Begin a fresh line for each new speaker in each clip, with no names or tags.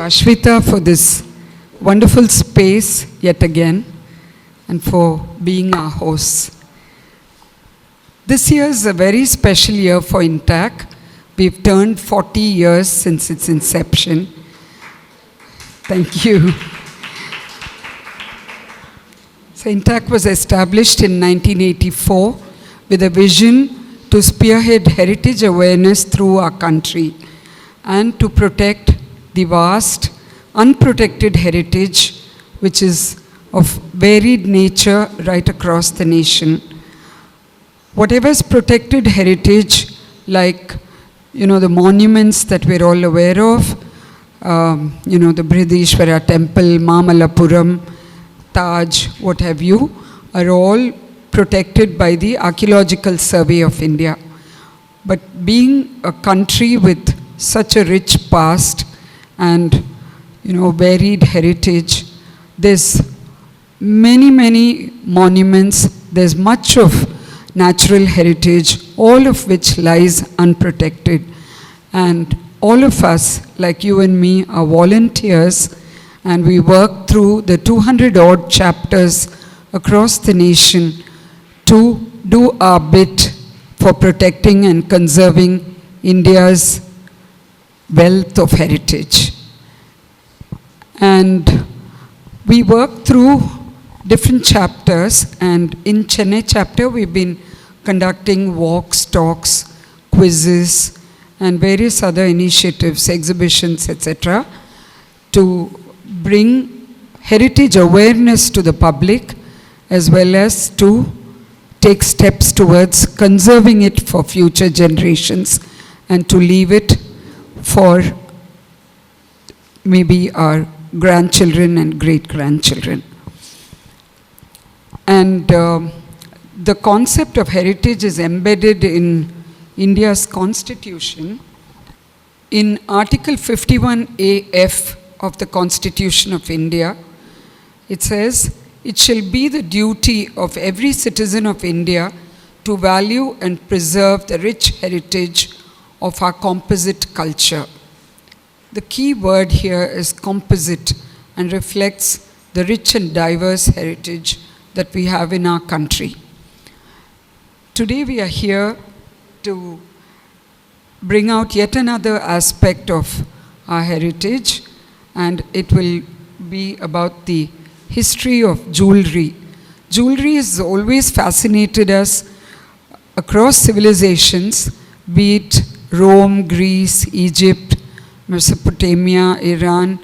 Ashwita for this wonderful space yet again and for being our hosts. This year is a very special year for INTAC. We've turned 40 years since its inception. Thank you. So INTAC was established in 1984 with a vision to spearhead heritage awareness through our country and to protect the vast, unprotected heritage which is of varied nature right across the nation. Whatever is protected heritage, like, the monuments that we're all aware of, the Brihadishwara Temple, Mamalapuram, Taj, what have you, are all protected by the Archaeological Survey of India. But being a country with such a rich past and varied heritage, there's many monuments, there's much of natural heritage, all of which lies unprotected. And all of us, like you and me, are volunteers, and we work through the 200 odd chapters across the nation to do our bit for protecting and conserving India's wealth of heritage. And we work through different chapters, and in Chennai chapter we've been conducting walks, talks, quizzes and various other initiatives, exhibitions, etc., to bring heritage awareness to the public as well as to take steps towards conserving it for future generations and to leave it for maybe our grandchildren and great-grandchildren. And the concept of heritage is embedded in India's constitution. In Article 51AF of the Constitution of India, it says, "It shall be the duty of every citizen of India to value and preserve the rich heritage of our composite culture." The key word here is composite and reflects the rich and diverse heritage that we have in our country. Today we are here to bring out yet another aspect of our heritage, and it will be about the history of jewelry. Jewelry has always fascinated us across civilizations, be it Rome, Greece, Egypt, Mesopotamia, Iran,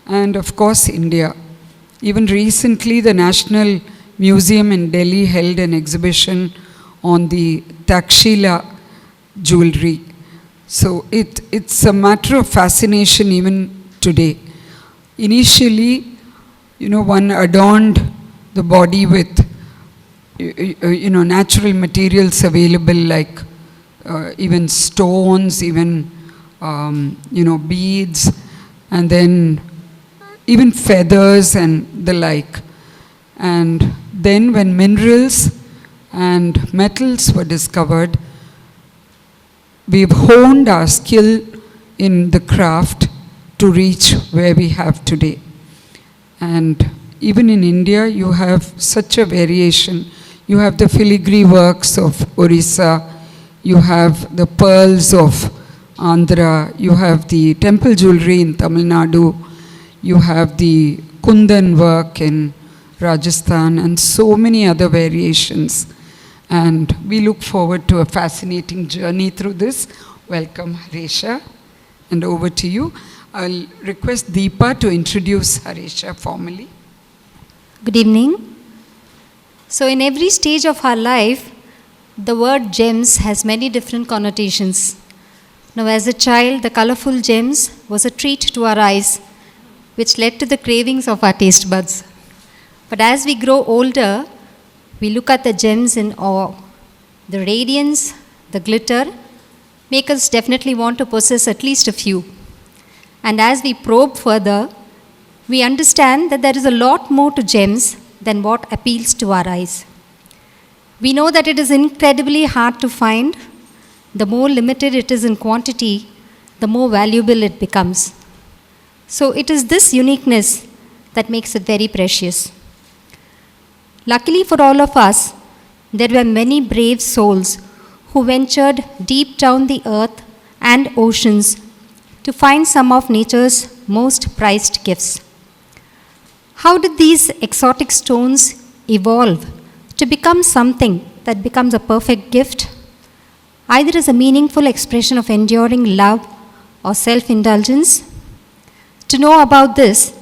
and of course India. Even recently, the National Museum in Delhi held an exhibition on the Takshila jewelry. So it's a matter of fascination even today. Initially, one adorned the body with, natural materials available like even stones, even, beads, and then even feathers and the like. And then when minerals and metals were discovered, we've honed our skill in the craft to reach where we have today. And even in India, you have such a variation. You have the filigree works of Orissa, you have the pearls of Andhra, you have the temple jewelry in Tamil Nadu, you have the Kundan work in Rajasthan, and so many other variations. And we look forward to a fascinating journey through this. Welcome, Haresha, and over to you. I'll request Deepa to introduce Haresha formally.
Good evening. So in every stage of our life, the word gems has many different connotations. Now as a child, the colorful gems was a treat to our eyes, which led to the cravings of our taste buds. But as we grow older, we look at the gems in awe. The radiance, the glitter, make us definitely want to possess at least a few. And as we probe further, we understand that there is a lot more to gems than what appeals to our eyes. We know that it is incredibly hard to find. The more limited it is in quantity, the more valuable it becomes. So it is this uniqueness that makes it very precious. Luckily for all of us, there were many brave souls who ventured deep down the earth and oceans to find some of nature's most prized gifts. How did these exotic stones evolve to become something that becomes a perfect gift, either as a meaningful expression of enduring love or self-indulgence? To know about this,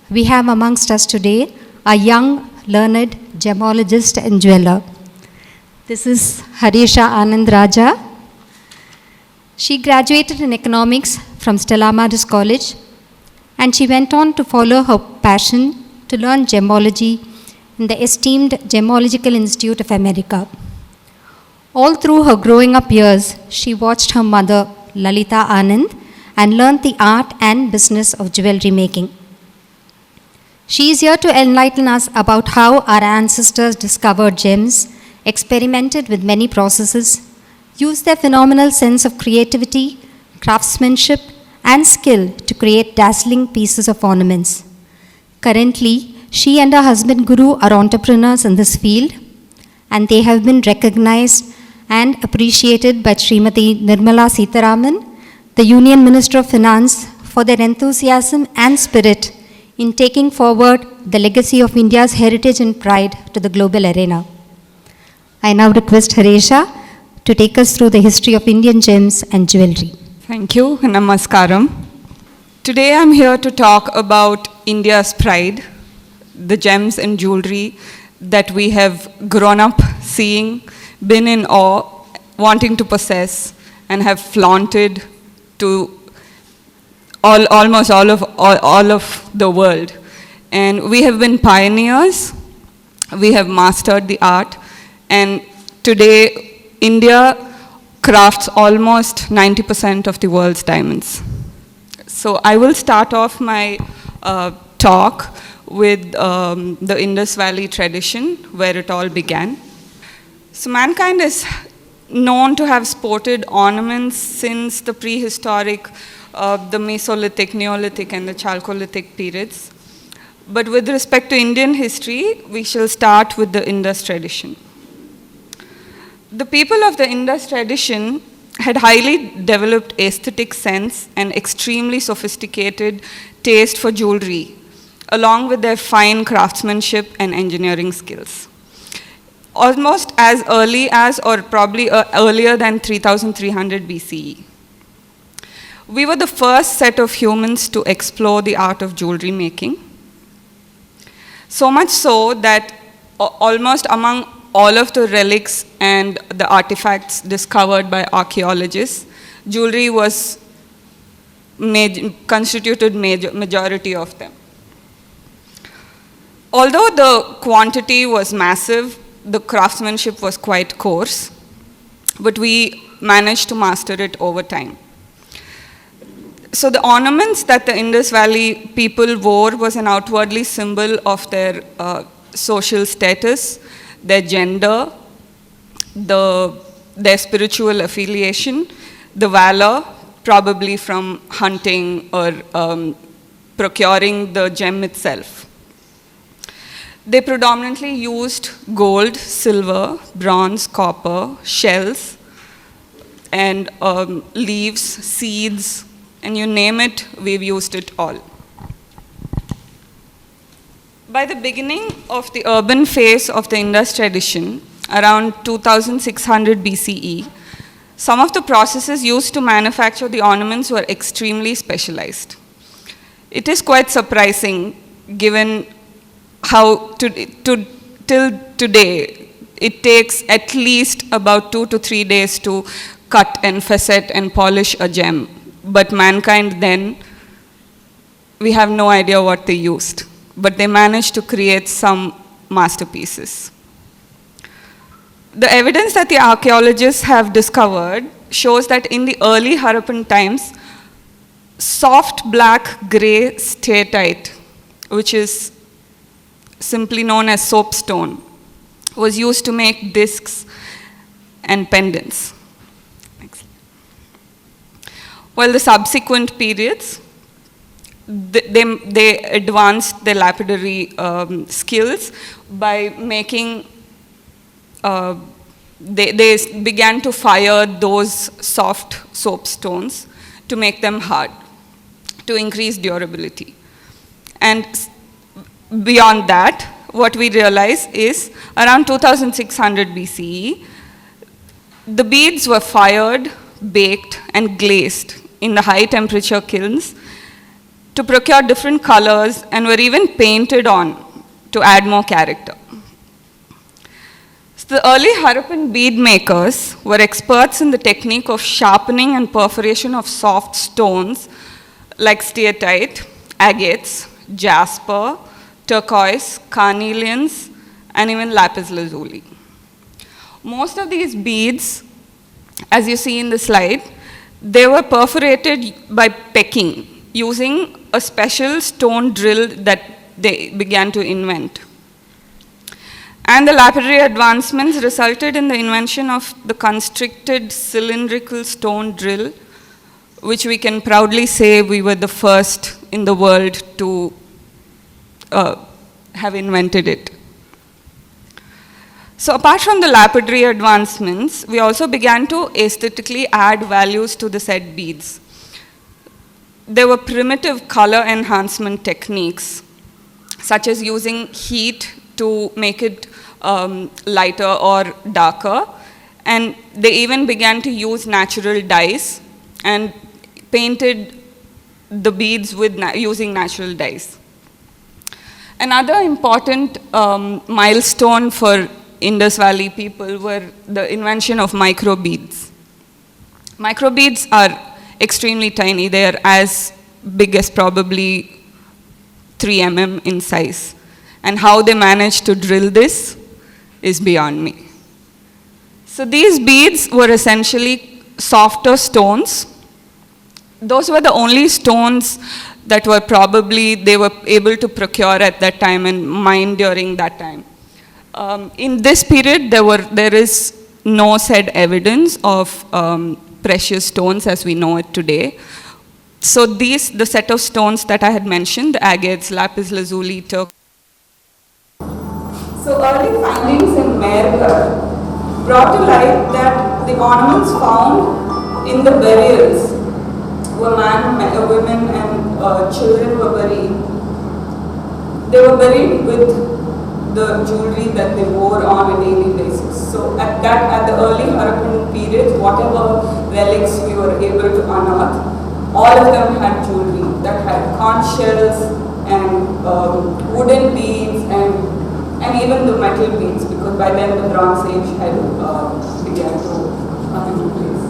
we have amongst us today a young, learned gemmologist and jeweler. This is Haresha Anand Raaja. She graduated in economics from Stella Maris College, and she went on to follow her passion to learn gemmology in the esteemed Gemmological Institute of America. All through her growing up years, she watched her mother, Lalita Anand, and learned the art and business of jewelry making. She is here to enlighten us about how our ancestors discovered gems, experimented with many processes, used their phenomenal sense of creativity, craftsmanship, and skill to create dazzling pieces of ornaments. Currently, she and her husband Guru are entrepreneurs in this field, and they have been recognized and appreciated by Srimati Nirmala Sitharaman, the Union Minister of Finance, for their enthusiasm and spirit in taking forward the legacy of India's heritage and pride to the global arena. I now request Haresha to take us through the history of Indian gems and jewelry.
Thank you, Namaskaram. Today I'm here to talk about India's pride, the gems and jewelry that we have grown up seeing, been in awe, wanting to possess, and have flaunted to almost all of the world. And we have been pioneers, we have mastered the art, and today India crafts almost 90% of the world's diamonds. So I will start off my talk with the Indus Valley tradition, where it all began. So mankind is known to have sported ornaments since the prehistoric, the Mesolithic, Neolithic, and the Chalcolithic periods. But with respect to Indian history, we shall start with the Indus tradition. The people of the Indus tradition had highly developed aesthetic sense and extremely sophisticated taste for jewelry, along with their fine craftsmanship and engineering skills. Almost as early as, or probably earlier than 3300 BCE. We were the first set of humans to explore the art of jewelry making. So much so that almost among all of the relics and the artifacts discovered by archaeologists, jewelry was constituted majority of them. Although the quantity was massive, the craftsmanship was quite coarse, but we managed to master it over time. So the ornaments that the Indus Valley people wore was an outwardly symbol of their social status, their gender, their spiritual affiliation, the valor, probably from hunting or procuring the gem itself. They predominantly used gold, silver, bronze, copper, shells, and leaves, seeds, and you name it, we've used it all. By the beginning of the urban phase of the Indus tradition, around 2600 BCE, some of the processes used to manufacture the ornaments were extremely specialized. It is quite surprising given how till today it takes at least about 2 to 3 days to cut and facet and polish a gem. But mankind then, we have no idea what they used, but they managed to create some masterpieces. The evidence that the archaeologists have discovered shows that in the early Harappan times, soft black gray steatite, which is simply known as soapstone, was used to make discs and pendants. While the subsequent periods, they advanced their lapidary skills by making, they began to fire those soft soapstones to make them hard, to increase durability. And beyond that, what we realize is around 2600 BCE, the beads were fired, baked, and glazed in the high temperature kilns to procure different colors and were even painted on to add more character. So the early Harappan bead makers were experts in the technique of sharpening and perforation of soft stones like steatite, agates, jasper, turquoise, carnelians, and even lapis lazuli. Most of these beads, as you see in the slide, they were perforated by pecking using a special stone drill that they began to invent. And the lapidary advancements resulted in the invention of the constricted cylindrical stone drill, which we can proudly say we were the first in the world to have invented it. So apart from the lapidary advancements, we also began to aesthetically add values to the said beads. There were primitive color enhancement techniques, such as using heat to make it lighter or darker, and they even began to use natural dyes and painted the beads with using natural dyes. Another important milestone for Indus Valley people were the invention of microbeads. Microbeads are extremely tiny. They are as big as probably 3 mm in size. And how they managed to drill this is beyond me. So these beads were essentially softer stones. Those were the only stones that were probably, they were able to procure at that time and mine during that time. In this period, there is no said evidence of precious stones as we know it today. So the set of stones that I had mentioned, the agates, lapis lazuli, turquoise. So early findings in Mehrgarh brought to light that the ornaments found in the burials where women and children were buried. They were buried with the jewelry that they wore on a daily basis. So at the early Harappan periods, whatever relics we were able to unearth, all of them had jewelry that had conch shells and wooden beads and even the metal beads, because by then the Bronze Age had began to come into place.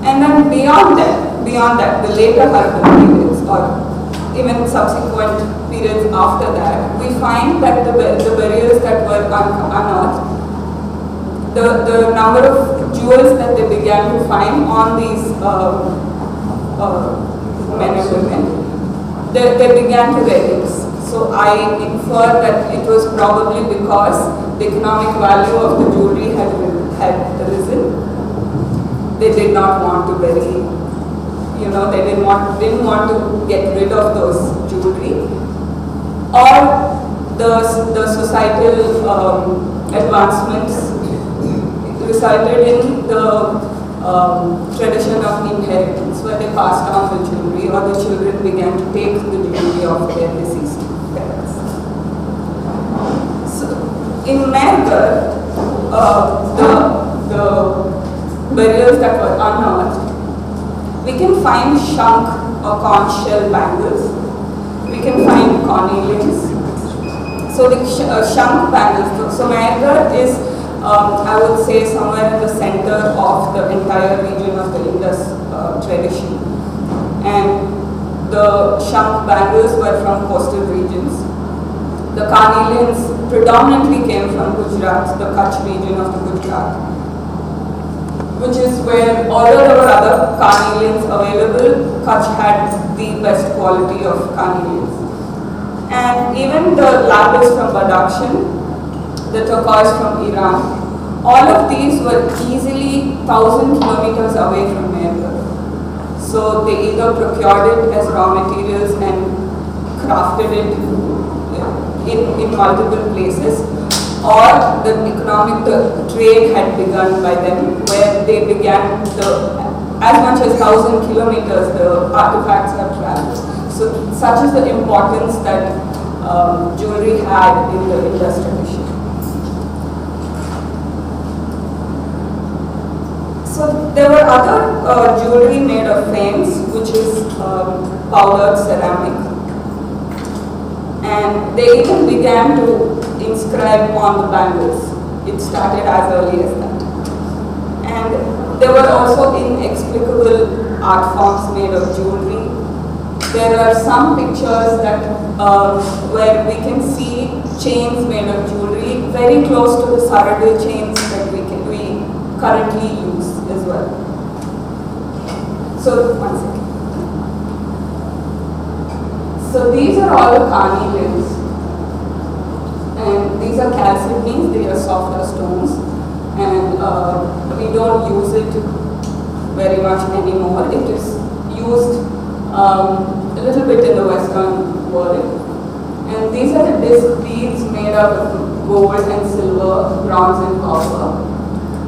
And then beyond that, the later Harappan periods, or even subsequent periods after that, we find that the burials that were unearthed, the number of jewels that they began to find on these men and women, they began to reduce. So I infer that it was probably because the economic value of the jewelry had risen. They did not want to bury, they didn't want to get rid of those jewelry, or the societal advancements resulted in the tradition of inheritance, where they passed on the jewelry, or the children began to take the jewelry of their deceased parents. In Mehrgarh, the burials that were unearthed, we can find shank or conch shell bangles. We can find cornelians. So the shank bangles, so Mehrgarh is, I would say, somewhere in the center of the entire region of the Indus tradition. And the shank bangles were from coastal regions. The carnelians predominantly came from Gujarat, the Kutch region of the Gujarat, which is where, although there were other carnelians available, Kutch had the best quality of carnelians. And even the lapis from Badakhshan, the turquoise from Iran, all of these were easily 1,000 kilometers away from Mehrgarh. So they either procured it as raw materials and crafted it in multiple places, or the trade had begun by them, where they began as much as 1,000 kilometers the artifacts have traveled. So such is the importance that jewelry had in the Indus tradition. So there were other jewelry made of frames, which is powdered ceramic. And they even began to inscribe on the bangles. It started as early as that. And there were also inexplicable art forms made of jewelry. There are some pictures that where we can see chains made of jewelry very close to the Sarada chains that we currently use as well. So, one second. So these are all the carnelians, and these are chalcedonies, they are softer stones, and we don't use it very much anymore. It is used a little bit in the Western world. And these are the disc beads made out of gold and silver, bronze and copper.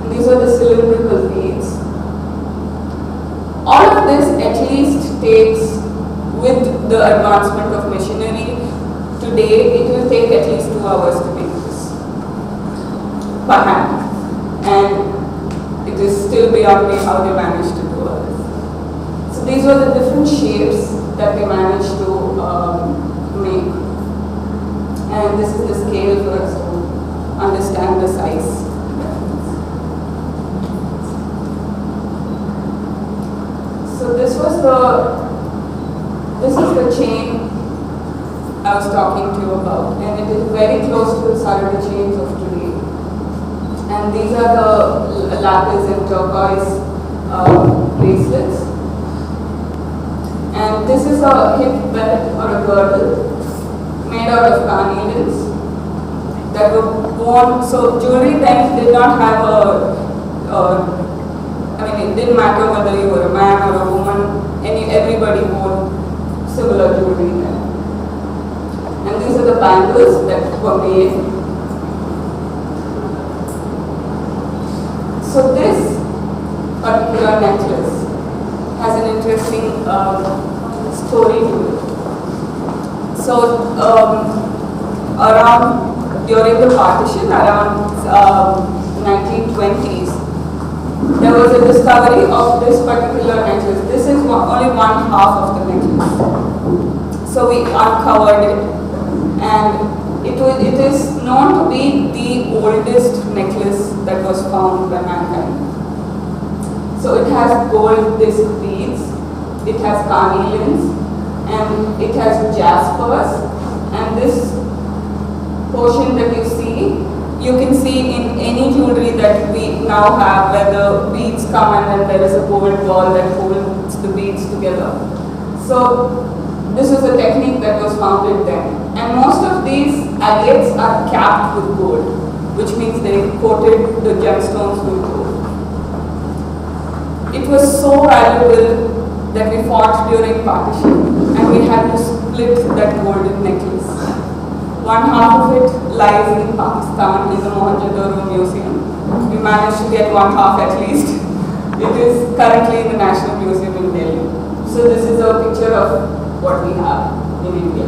And these are the cylindrical beads. All of this at least takes, with the advancement of machinery, today it will take at least 2 hours to make this per hand. And it is still beyond me how they managed to do all this. So these were the different shapes that they managed to make. And this is the scale for us to understand the size. So this is the chain I was talking to you about, and it is very close to the Sarada chains of today. And these are the lapis and turquoise bracelets. And this is a hip belt or a girdle made out of carnelians that were worn. So jewelry then did not have it didn't matter whether you were a man or a woman, everybody wore similar jewelry then. And these are the bangles that were made. So this particular necklace has an interesting story to it. So during the partition, around 1920s, there was a discovery of this particular necklace. This is only one half of the necklace. So we uncovered it, and it is known to be the oldest necklace that was found by mankind. So it has gold disc beads, it has carnelians, and it has jaspers, and this portion that you can see in any jewelry that we now have, where the beads come and then there is a gold ball that holds the beads together. So this is a technique that was founded then. And most of these agates are capped with gold, which means they coated the gemstones with gold. It was so valuable that we fought during partition, and we had to split that golden necklace. One half of it lies in Pakistan in the Mohenjo-daro Museum. We managed to get one half at least. It is currently in the National Museum in Delhi. So this is a picture of what we have in India.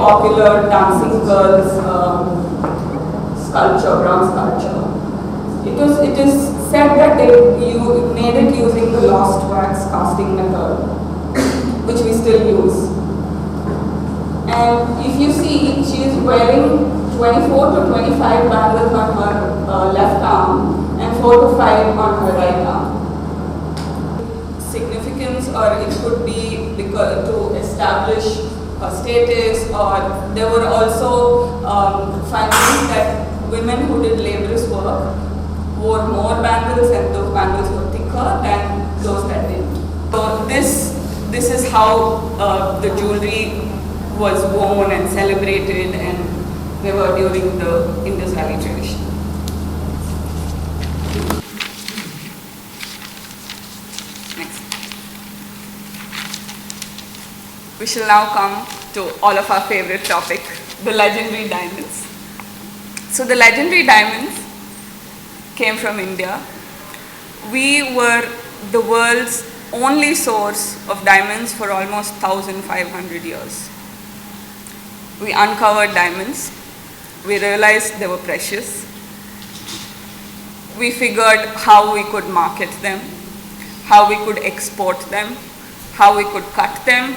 popular dancing girls sculpture, bronze sculpture. It is said that they made it using the lost wax casting method, which we still use. And if you see, she is wearing 24 to 25 bangles on her left arm and 4 to 5 on her right arm. Significance, or it could be because to establish her status, or there were also findings that women who did laborious work wore more bangles, and those bangles were thicker than those that didn't. So this is how the jewelry was worn and celebrated, and they were during the Indus Valley tradition. Next. We shall now come to all of our favorite topic, the legendary diamonds. So the legendary diamonds came from India. We were the world's only source of diamonds for almost 1,500 years. We uncovered diamonds. We realized they were precious. We figured how we could market them, how we could export them, how we could cut them,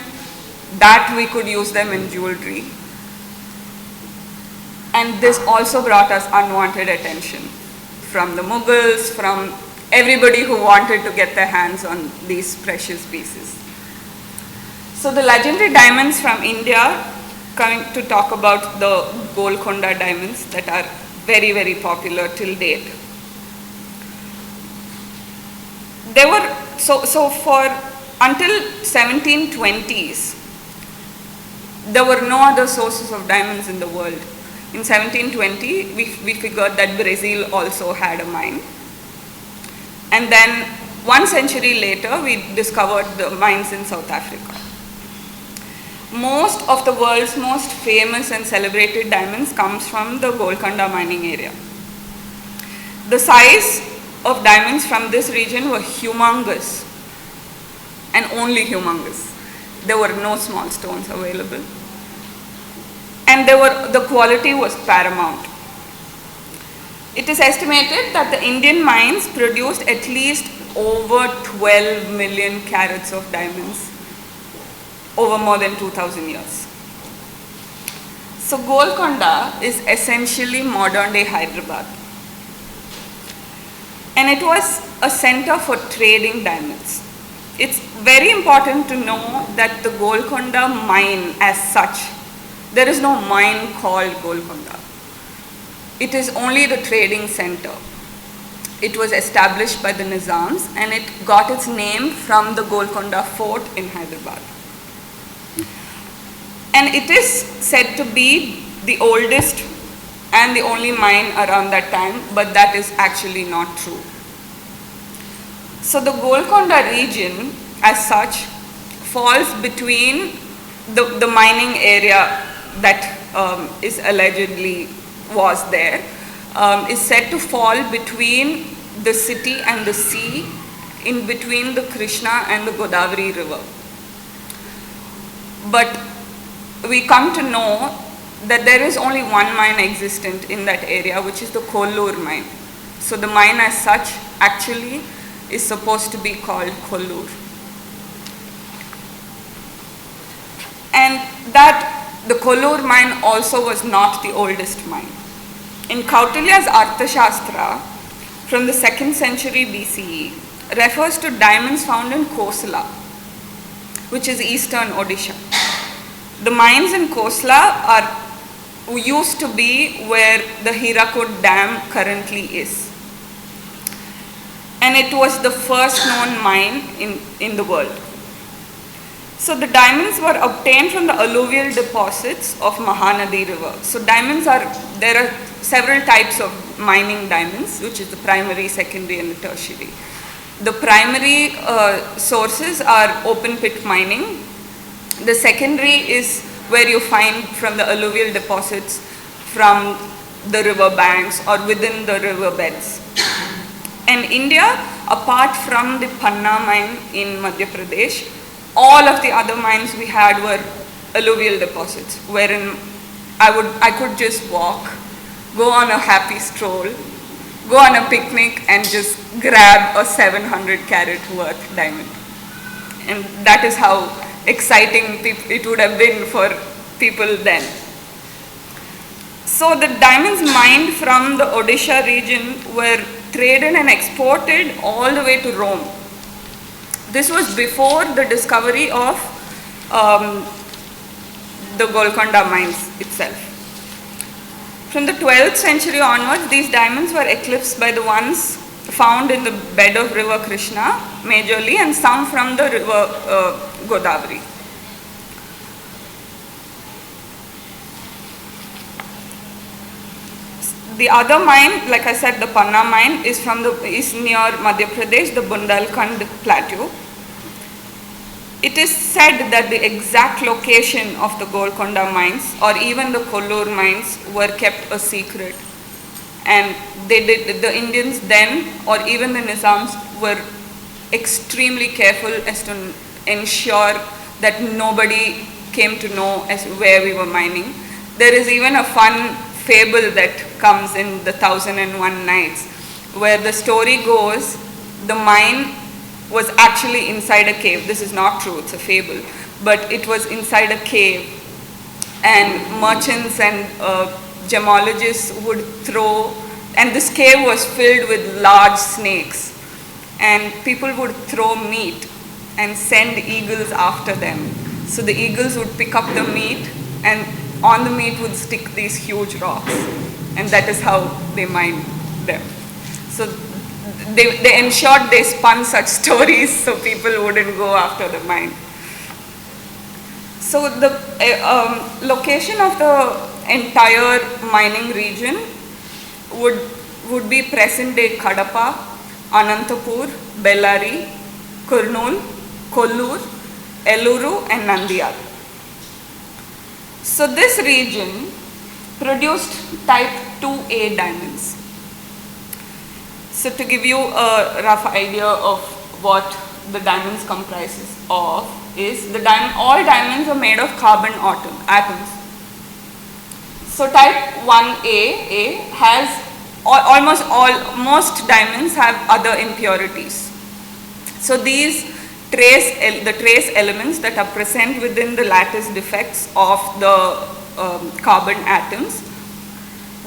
that we could use them in jewelry. And this also brought us unwanted attention from the Mughals, from everybody who wanted to get their hands on these precious pieces. So the legendary diamonds from India, coming to talk about the Golconda diamonds that are very, very popular till date. They were, so for until 1720s, there were no other sources of diamonds in the world. In 1720, we figured that Brazil also had a mine. And then 1 century later, we discovered the mines in South Africa. Most of the world's most famous and celebrated diamonds comes from the Golconda mining area. The size of diamonds from this region were humongous, and only humongous. There were no small stones available. And the quality was paramount. It is estimated that the Indian mines produced at least over 12 million carats of diamonds over more than 2,000 years. So Golconda is essentially modern day Hyderabad. And it was a center for trading diamonds. It's very important to know that the Golconda mine as such, there is no mine called Golconda. It is only the trading center. It was established by the Nizams, and it got its name from the Golconda fort in Hyderabad. And it is said to be the oldest and the only mine around that time, but that is actually not true. So the Golconda region as such falls between the mining area that is allegedly was there, is said to fall between the city and the sea, in between the Krishna and the Godavari river. But we come to know that there is only one mine existent in that area, which is the Kollur mine. So the mine as such actually is supposed to be called Kollur. And that the Kollur mine also was not the oldest mine. In Kautilya's Arthashastra from the 2nd century BCE refers to diamonds found in Kosala, which is eastern Odisha. The mines in Kosala used to be where the Hirakud Dam currently is. And it was the first known mine in the world. So the diamonds were obtained from the alluvial deposits of Mahanadi River. So there are several types of mining diamonds, which is the primary, secondary and the tertiary. The primary sources are open pit mining. The secondary is where you find from the alluvial deposits from the river banks or within the river beds. And India, apart from the Panna mine in Madhya Pradesh, all of the other mines we had were alluvial deposits, wherein I could just walk, go on a happy stroll, go on a picnic and just grab a 700 carat worth diamond. And that is how exciting it would have been for people then. So the diamonds mined from the Odisha region were traded and exported all the way to Rome. This was before the discovery of the Golconda mines itself. From the 12th century onwards, these diamonds were eclipsed by the ones found in the bed of river Krishna majorly, and some from the river Godavari. The other mine, like I said, the Panna mine is near Madhya Pradesh, the Bundelkhand plateau. It is said that the exact location of the Golconda mines or even the Kollur mines were kept a secret, and the Indians then, or even the Nizams, were extremely careful as to ensure that nobody came to know as where we were mining. There is even a fun fable that comes in the 1001 Nights, where the story goes, the mine was actually inside a cave. This is not true, it's a fable, but it was inside a cave, and merchants and gemmologists would throw, and this cave was filled with large snakes, and people would throw meat and send eagles after them. So the eagles would pick up the meat, and on the meat would stick these huge rocks, and that is how they mined them. So they ensured they spun such stories so people wouldn't go after the mine. So the location of the entire mining region would be present day Kadapa, Anantapur, Bellary, Kurnool, Kollur, Eluru and Nandyal. So this region produced type 2A diamonds. So to give you a rough idea of what the diamonds comprises of is, all diamonds are made of carbon atoms. So type 1A has most diamonds have other impurities. So these the trace elements that are present within the lattice defects of the carbon atoms,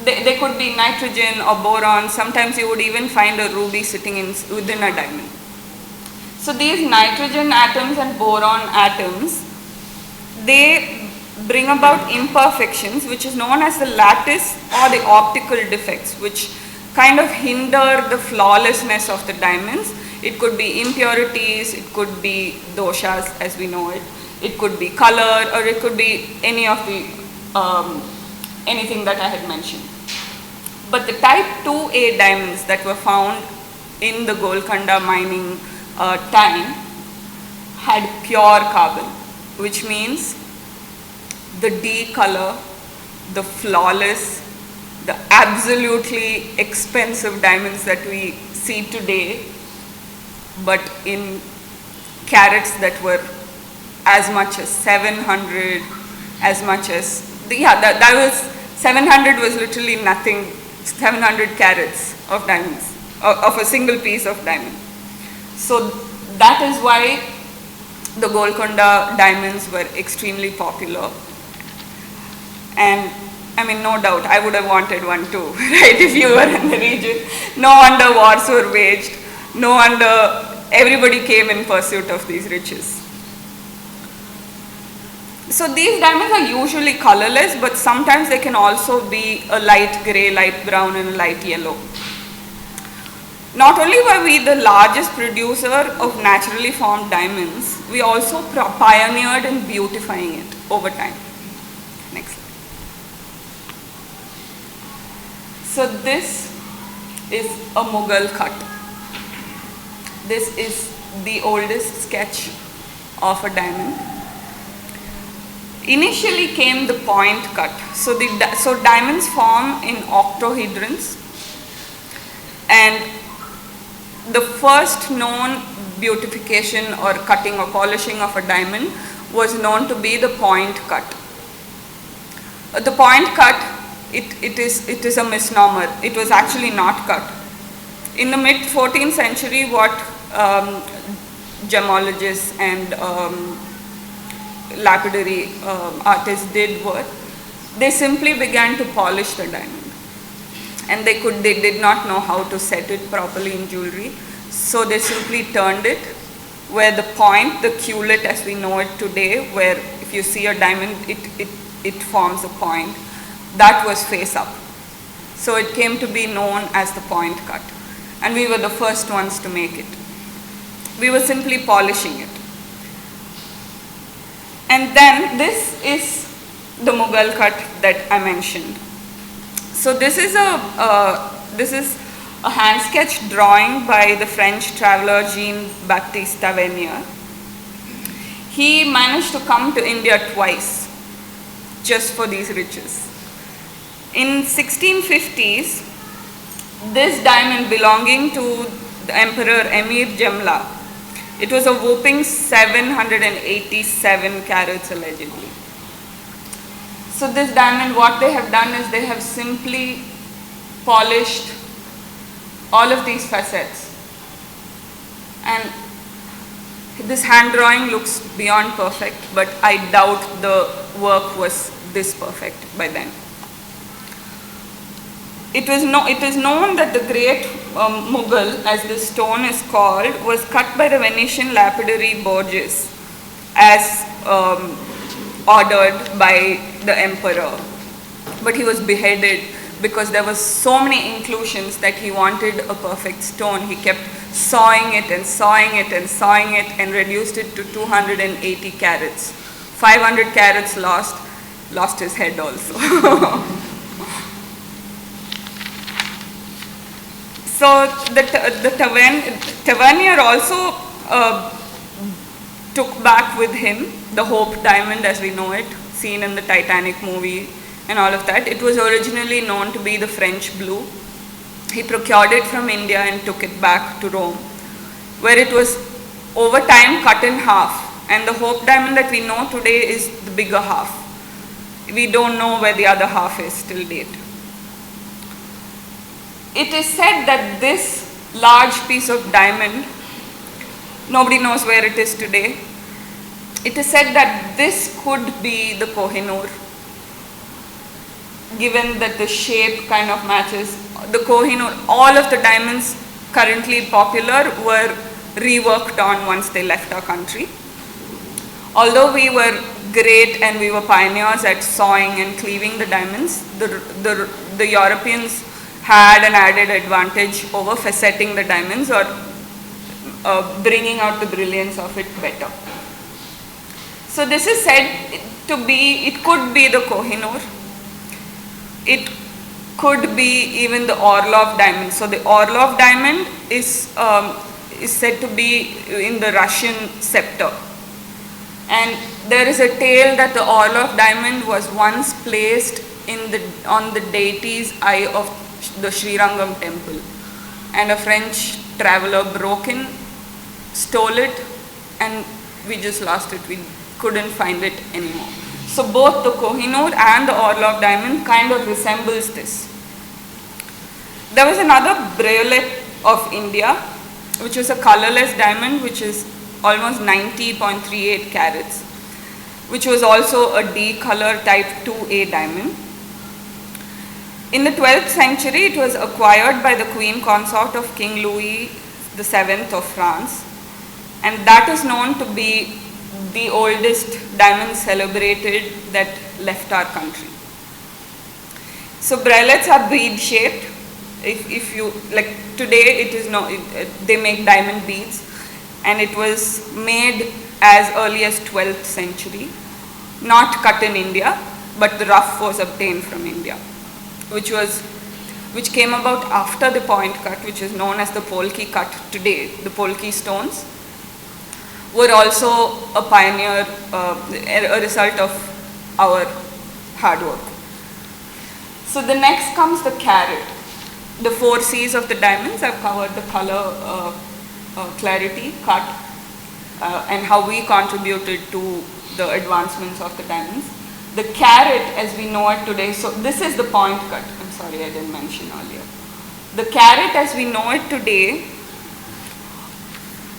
they could be nitrogen or boron. Sometimes you would even find a ruby sitting within a diamond. So these nitrogen atoms and boron atoms, they bring about imperfections which is known as the lattice or the optical defects, which kind of hinder the flawlessness of the diamonds. It could be impurities, it could be doshas as we know it, it could be color, or it could be any of the anything that I had mentioned. But the type 2A diamonds that were found in the Golconda mining time had pure carbon, which means the D color, the flawless, the absolutely expensive diamonds that we see today, but in carats that were as much as 700, as much as, that was, 700 was literally nothing, 700 carats of diamonds, of a single piece of diamond. So that is why the Golconda diamonds were extremely popular. And I mean, no doubt, I would have wanted one too, right, if you were in the region. No wonder wars were waged. No wonder everybody came in pursuit of these riches. So these diamonds are usually colorless, but sometimes they can also be a light gray, light brown and a light yellow. Not only were we the largest producer of naturally formed diamonds, we also pioneered in beautifying it over time. Next slide. So this is a Mughal cut. This is the oldest sketch of a diamond. Initially came the point cut. So diamonds form in octahedrons, and the first known beautification or cutting or polishing of a diamond was known to be the point cut. The point cut, it is a misnomer. It was actually not cut. In the mid 14th century, what gemmologists and lapidary artists did was, they simply began to polish the diamond. And they did not know how to set it properly in jewelry. So they simply turned it, where the point, the culet as we know it today, where if you see a diamond, it forms a point, that was face up. So it came to be known as the point cut. And we were the first ones to make it. We were simply polishing it. And then this is the Mughal cut that I mentioned. So this is a hand-sketched drawing by the French traveler Jean-Baptiste Tavernier. He managed to come to India twice just for these riches. In 1650s, this diamond belonging to the Emperor Emir Jemla, it was a whopping 787 carats allegedly. So this diamond, what they have done is they have simply polished all of these facets. And this hand drawing looks beyond perfect, but I doubt the work was this perfect by then. It is known that the great Mughal, as this stone is called, was cut by the Venetian lapidary Borges as ordered by the emperor. But he was beheaded because there was so many inclusions that he wanted a perfect stone. He kept sawing it and sawing it and sawing it and reduced it to 280 carats. 500 carats lost his head also. So the Tavernier also took back with him the Hope diamond as we know it, seen in the Titanic movie and all of that. It was originally known to be the French blue. He procured it from India and took it back to Rome, where it was over time cut in half. And the Hope diamond that we know today is the bigger half. We don't know where the other half is till date. It is said that this large piece of diamond, nobody knows where it is today. It is said that this could be the Kohinoor, given that the shape kind of matches. The Kohinoor, all of the diamonds currently popular were reworked on once they left our country. Although we were great and we were pioneers at sawing and cleaving the diamonds, the Europeans had an added advantage over facetting the diamonds or bringing out the brilliance of it better. So this is said to be, it could be the Kohinoor. It could be even the Orlov diamond. So the Orlov diamond is said to be in the Russian scepter. And there is a tale that the Orlov diamond was once placed on the deity's eye of the Sri Rangam temple. And a French traveler broke in, stole it, and we just lost it. We couldn't find it anymore. So both the Kohinoor and the Orlov diamond kind of resembles this. There was another bracelet of India, which was a colorless diamond, which is almost 90.38 carats, which was also a D color type 2A diamond. In the 12th century, it was acquired by the Queen Consort of King Louis VII of France, and that is known to be the oldest diamond celebrated that left our country. So bracelets are bead shaped. If you like today, it is they make diamond beads, and it was made as early as 12th century, not cut in India, but the rough was obtained from India, which came about after the point cut, which is known as the Polki cut today. The Polki stones were also a pioneer, a result of our hard work. So the next comes the carat, the 4 C's of the diamonds. I've covered the color, clarity, cut, and how we contributed to the advancements of the diamonds. The carat as we know it today, so this is the point cut, I'm sorry I didn't mention earlier. The carat as we know it today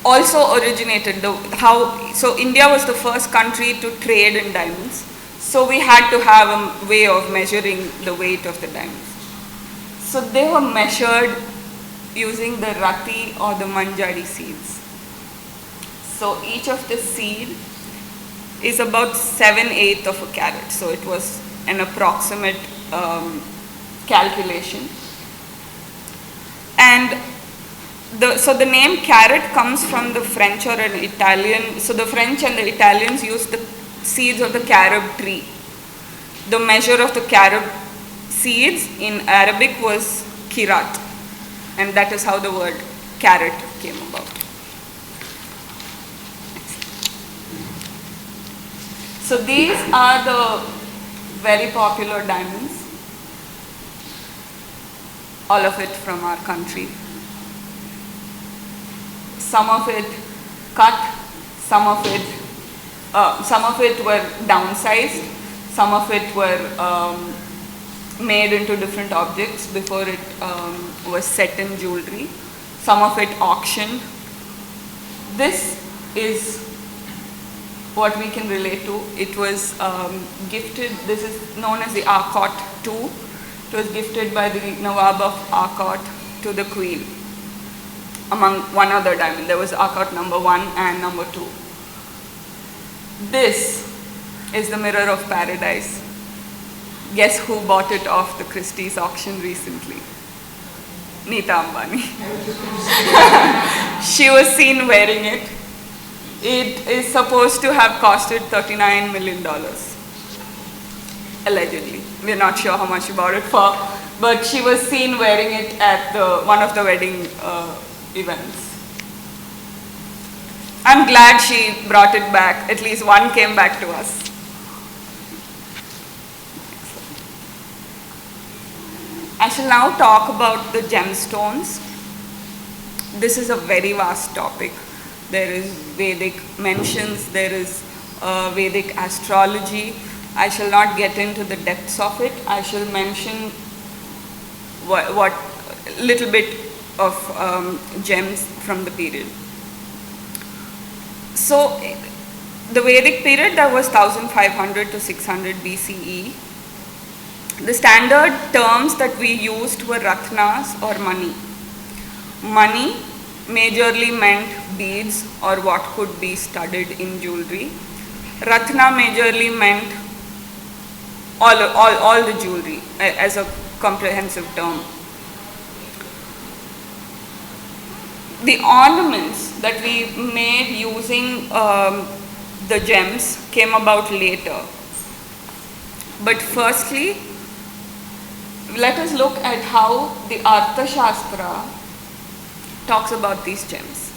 also originated, so India was the first country to trade in diamonds, so we had to have a way of measuring the weight of the diamonds. So they were measured using the rati or the manjari seeds. So each of the seed is about 7/8 of a carat. So it was an approximate calculation. And so the name carat comes from the French or an Italian. So the French and the Italians used the seeds of the carob tree. The measure of the carob seeds in Arabic was kirat. And that is how the word carat came about. So these are the very popular diamonds, all of it from our country. Some of it cut, some of it were downsized, some of it were made into different objects before it was set in jewelry. Some of it auctioned. This is what we can relate to. It was gifted, this is known as the Arcot II. It was gifted by the Nawab of Arcot to the Queen, among one other diamond. There was Arcot number 1 and number 2. This is the Mirror of Paradise. Guess who bought it off the Christie's auction recently? Nita Ambani. She was seen wearing it. It is supposed to have costed $39 million, allegedly. We're not sure how much she bought it for, but she was seen wearing it at one of the wedding events. I'm glad she brought it back. At least one came back to us. I shall now talk about the gemstones. This is a very vast topic. There is Vedic mentions, there is Vedic astrology. I shall not get into the depths of it. I shall mention what little bit of gems from the period. So the Vedic period, that was 1500 to 600 BCE. The standard terms that we used were ratnas or money. Money majorly meant beads or what could be studded in jewelry. Ratna majorly meant all the jewelry as a comprehensive term. The ornaments that we made using the gems came about later. But firstly, let us look at how the Ratna Shastra talks about these gems.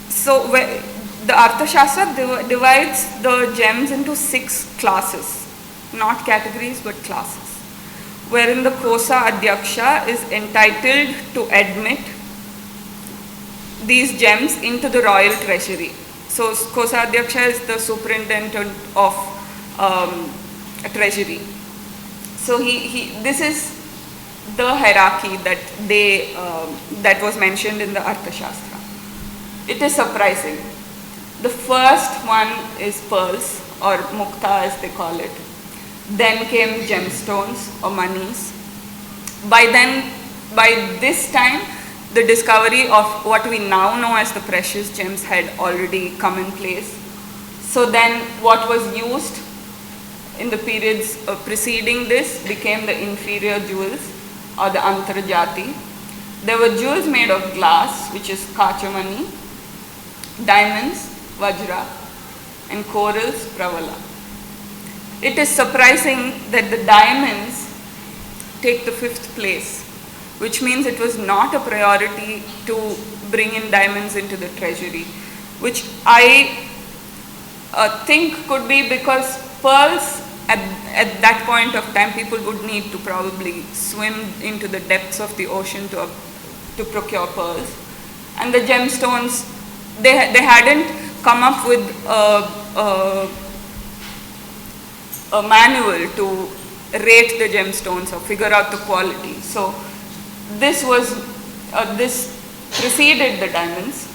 So the Ratna Shastra divides the gems into 6 classes, not categories but classes, wherein the Kosa Adhyaksha is entitled to admit these gems into the royal treasury. So Kosa Adhyaksha is the superintendent of treasury. So this is the hierarchy that that was mentioned in the Ratna Shastra. It is surprising. The first one is pearls or mukta as they call it. Then came gemstones or monies. By this time, the discovery of what we now know as the precious gems had already come in place. So then what was used in the periods preceding this became the inferior jewels or the antarjati. There were jewels made of glass, which is kachamani, diamonds, vajra, and corals, pravala. It is surprising that the diamonds take the 5th place, which means it was not a priority to bring in diamonds into the treasury, which I think could be because pearls at that point of time people would need to probably swim into the depths of the ocean to procure pearls, and the gemstones they hadn't come up with a manual to rate the gemstones or figure out the quality. So this preceded the diamonds,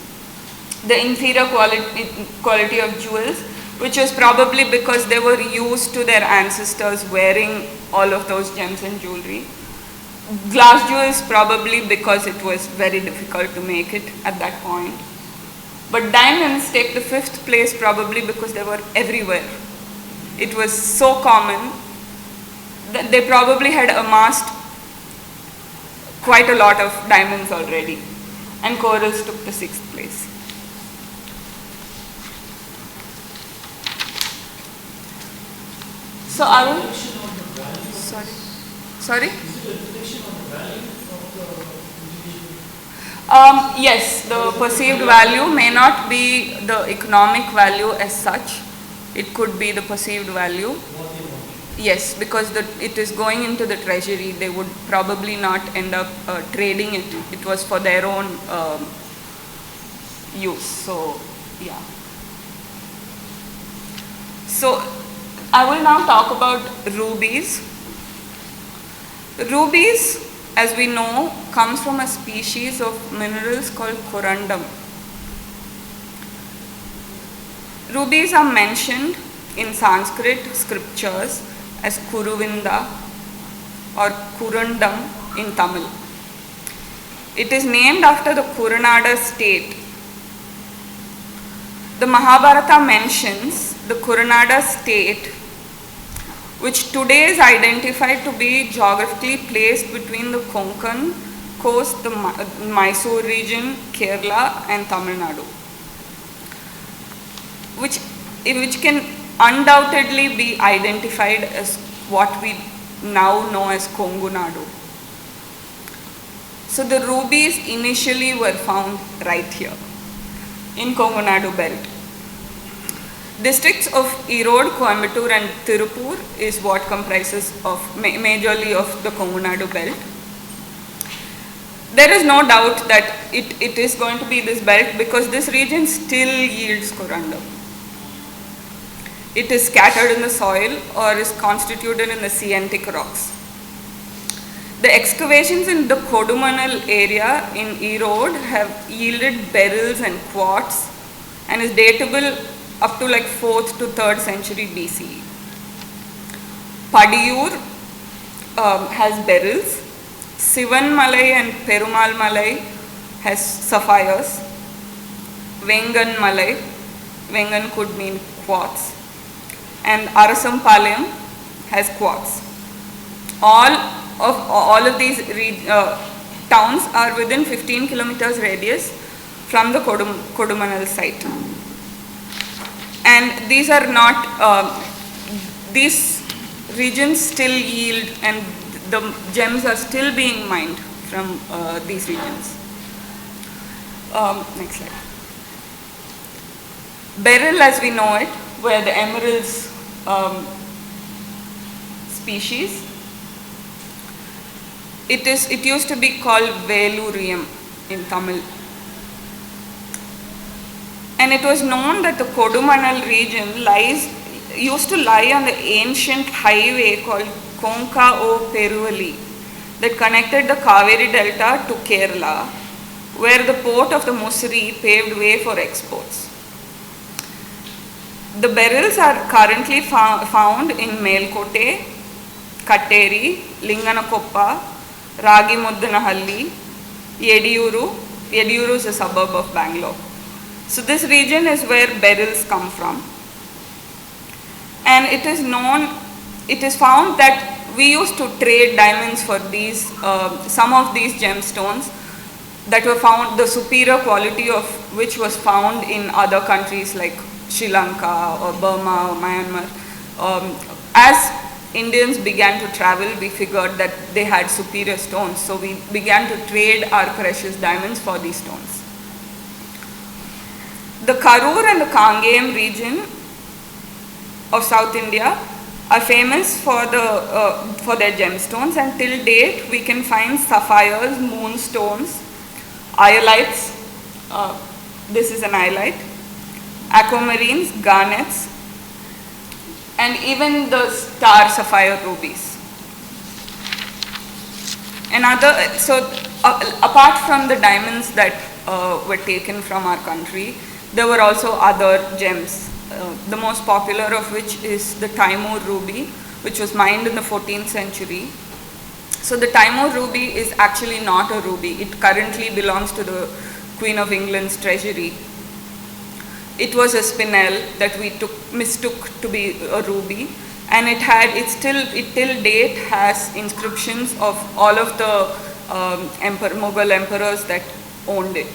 the inferior quality of jewels, which was probably because they were used to their ancestors wearing all of those gems and jewelry. Glass jewels probably because it was very difficult to make it at that point. But diamonds take the 5th place probably because they were everywhere. It was so common that they probably had amassed quite a lot of diamonds already. And corals took the 6th place. So I will. Sorry? Yes, the perceived value may not be the economic value as such. It could be the perceived value. Yes, because it is going into the treasury. They would probably not end up trading it. It was for their own use. So, yeah. So, I will now talk about rubies. Rubies, as we know, comes from a species of minerals called corundum. Rubies are mentioned in Sanskrit scriptures as Kuruvinda or Kurundam in Tamil. It is named after the Kurunada state. The Mahabharata mentions the Kurunada state, which today is identified to be geographically placed between the Konkan coast, the Mysore region, Kerala and Tamil Nadu, which can undoubtedly be identified as what we now know as Kongu Nadu. So the rubies initially were found right here in Kongu Nadu belt. Districts of Erode, Coimbatore and Tirupur is what comprises of majorly of the Kongu Nadu belt. There is no doubt that it is going to be this belt because this region still yields corundum. It is scattered in the soil or is constituted in the sientic rocks. The excavations in the Kodumanal area in Erode have yielded beryls and quartz and is datable up to like 4th to 3rd century BCE. Padiyur has beryls. Sivan Malai and Perumal Malai has sapphires. Vengan Malai, Vengan could mean quartz. And Arasampalayam has quartz. All of these towns are within 15 kilometers radius from the Kodumanal site. And these are not, these regions still yield and the gems are still being mined from these regions. Next slide. Beryl as we know it, where the emeralds species, it used to be called Velurium in Tamil. And it was known that the Kodumanal region used to lie on the ancient highway called Konka o Peruvali that connected the Kaveri Delta to Kerala, where the port of the Musiri paved way for exports. The beryls are currently found in Melkote, Katteri, Linganakoppa, Ragi Muddanahalli, Yediyuru. Yediyuru is a suburb of Bangalore. So this region is where beryls come from. And it is found that we used to trade diamonds for these, some of these gemstones that were found, the superior quality of which was found in other countries like Sri Lanka or Burma or Myanmar. As Indians began to travel, we figured that they had superior stones. So we began to trade our precious diamonds for these stones. The Karur and the Kangayam region of South India are famous for their gemstones, and till date we can find sapphires, moonstones, iolites. This is an iolite, aquamarines, garnets, and even the star sapphire rubies. Apart from the diamonds that were taken from our country, there were also other gems, the most popular of which is the Taimur ruby, which was mined in the 14th century. So the Taimur ruby is actually not a ruby. It currently belongs to the Queen of England's treasury. It was a spinel that we mistook to be a ruby, and it till date has inscriptions of all of the Mughal emperors that owned it.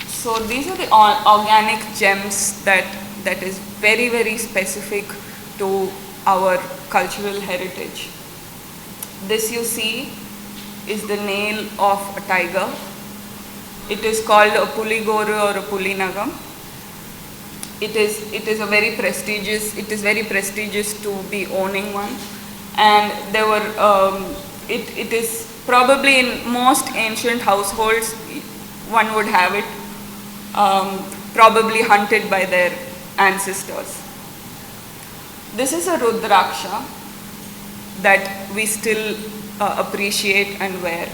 So these are the organic gems that is very, very specific to our cultural heritage. This you see is the nail of a tiger. It is called a puligoru or a pulinagam. It is very prestigious to be owning one, and there were it is probably in most ancient households one would have it, probably hunted by their ancestors. This is a rudraksha that we still appreciate and wear.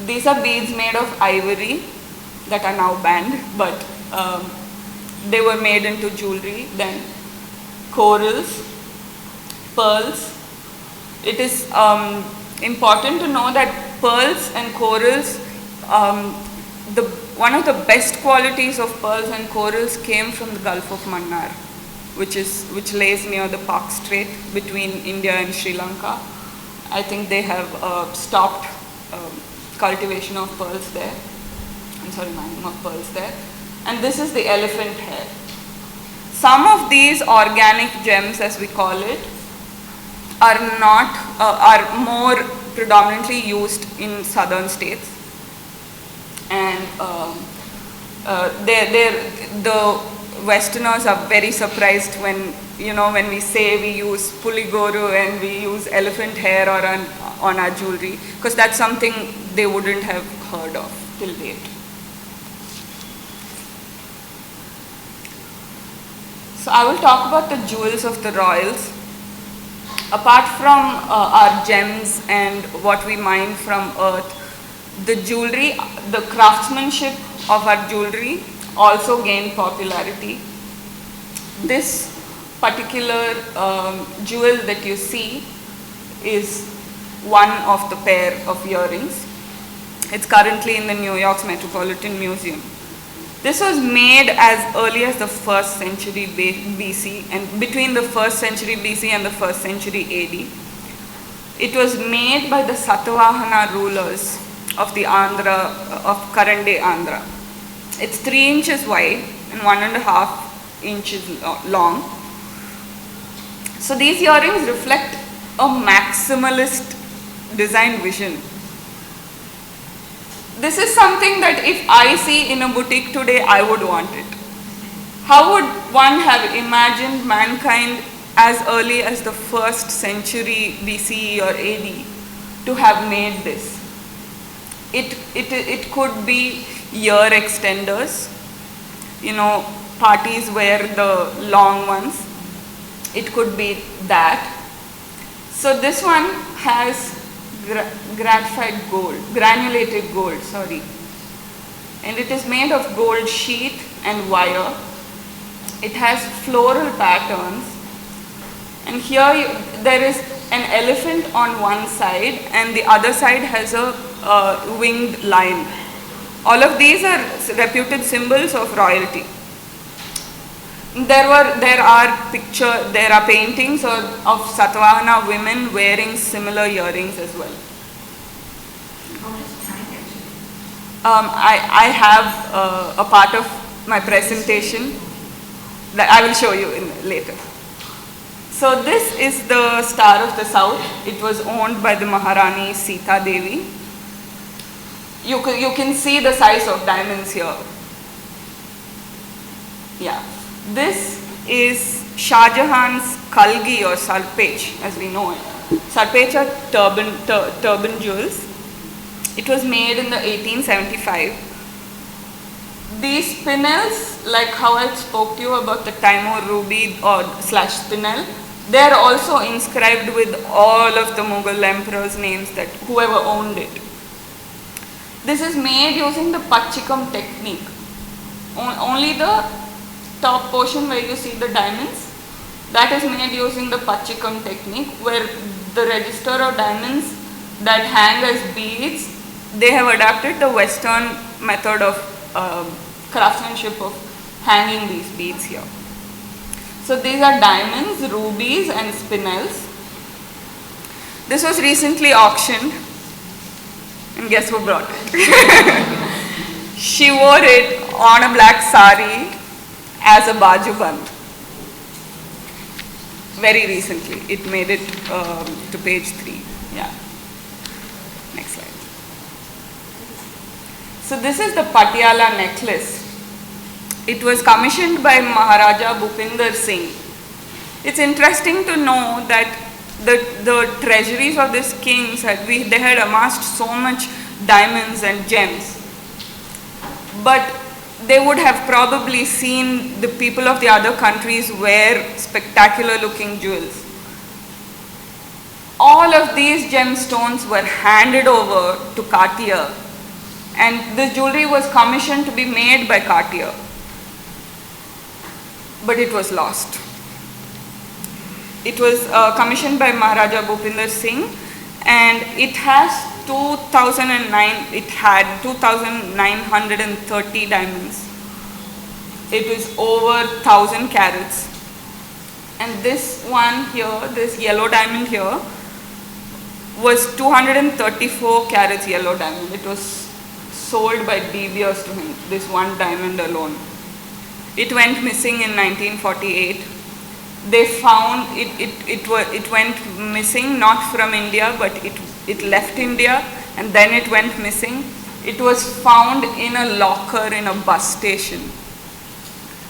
These are beads made of ivory that are now banned, but they were made into jewelry. Then corals, pearls. It is important to know that pearls and corals, one of the best qualities of pearls and corals came from the Gulf of Mannar, which lays near the Pak Strait between India and Sri Lanka. I think they have stopped cultivation of pearls there. Mining of pearls there. And this is the elephant hair. Some of these organic gems, as we call it, are more predominantly used in southern states, and the Westerners are very surprised when we say we use puligoru and we use elephant hair on our jewelry, because that's something they wouldn't have heard of till date. So I will talk about the jewels of the royals. Apart from our gems and what we mine from earth, the jewelry, the craftsmanship of our jewelry also gained popularity. This particular jewel that you see is one of the pair of earrings. It's currently in the New York's Metropolitan Museum. This was made as early as the 1st century BC, and between the 1st century BC and the 1st century AD. It was made by the Satavahana rulers of the of current day Andhra. It's 3 inches wide and 1.5 inches long. So these earrings reflect a maximalist design vision. This is something that if I see in a boutique today, I would want it. How would one have imagined mankind as early as the 1st century BCE or AD to have made this? It could be ear extenders, parties wear the long ones. It could be that. So this one has granulated gold, and it is made of gold sheath and wire. It has floral patterns, and here there is an elephant on one side and the other side has a winged lion. All of these are reputed symbols of royalty. There are paintings of Satavahana women wearing similar earrings as well. I have a part of my presentation that I will show you later. So this is the Star of the South. It was owned by the Maharani Sita Devi. You can see the size of diamonds here. Yeah. This is Shah Jahan's Kalgi or Sarpech, as we know it. Sarpecha turban jewels. It was made in the 1875. These spinels, like how I spoke to you about the Timur ruby or slash spinel, they are also inscribed with all of the Mughal emperors' names, that whoever owned it. This is made using the Pachikam technique. Only the top portion where you see the diamonds, that is made using the Pachikam technique, where the register of diamonds that hang as beads, they have adapted the Western method of craftsmanship of hanging these beads here. So these are diamonds, rubies and spinels. This was recently auctioned, and guess who brought it? She wore it on a black sari as a bajuband. Very recently, it made it to page 3. Yeah. Next slide. So this is the Patiala necklace. It was commissioned by Maharaja Bhupinder Singh. It's interesting to know that the treasuries of these kings they had amassed so much diamonds and gems, but they would have probably seen the people of the other countries wear spectacular looking jewels. All of these gemstones were handed over to Cartier, and this jewelry was commissioned to be made by Cartier, but it was lost. It was commissioned by Maharaja Bhupinder Singh, and it has 2,930 diamonds. It was over 1,000 carats. And this one here, this yellow diamond here, was 234 carats yellow diamond. It was sold by De Beers to him, this one diamond alone. It went missing in 1948. They found it went missing not from India, but it left India and then it went missing. It was found in a locker in a bus station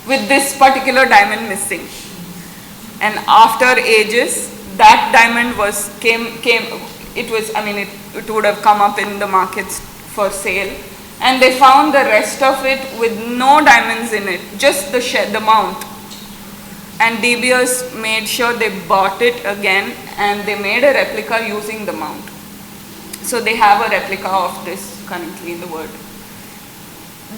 with this particular diamond missing. And after ages, that diamond it would have come up in the markets for sale, and they found the rest of it with no diamonds in it, just the mount. And De Beers made sure they bought it again, and they made a replica using the mount. So they have a replica of this currently in the world.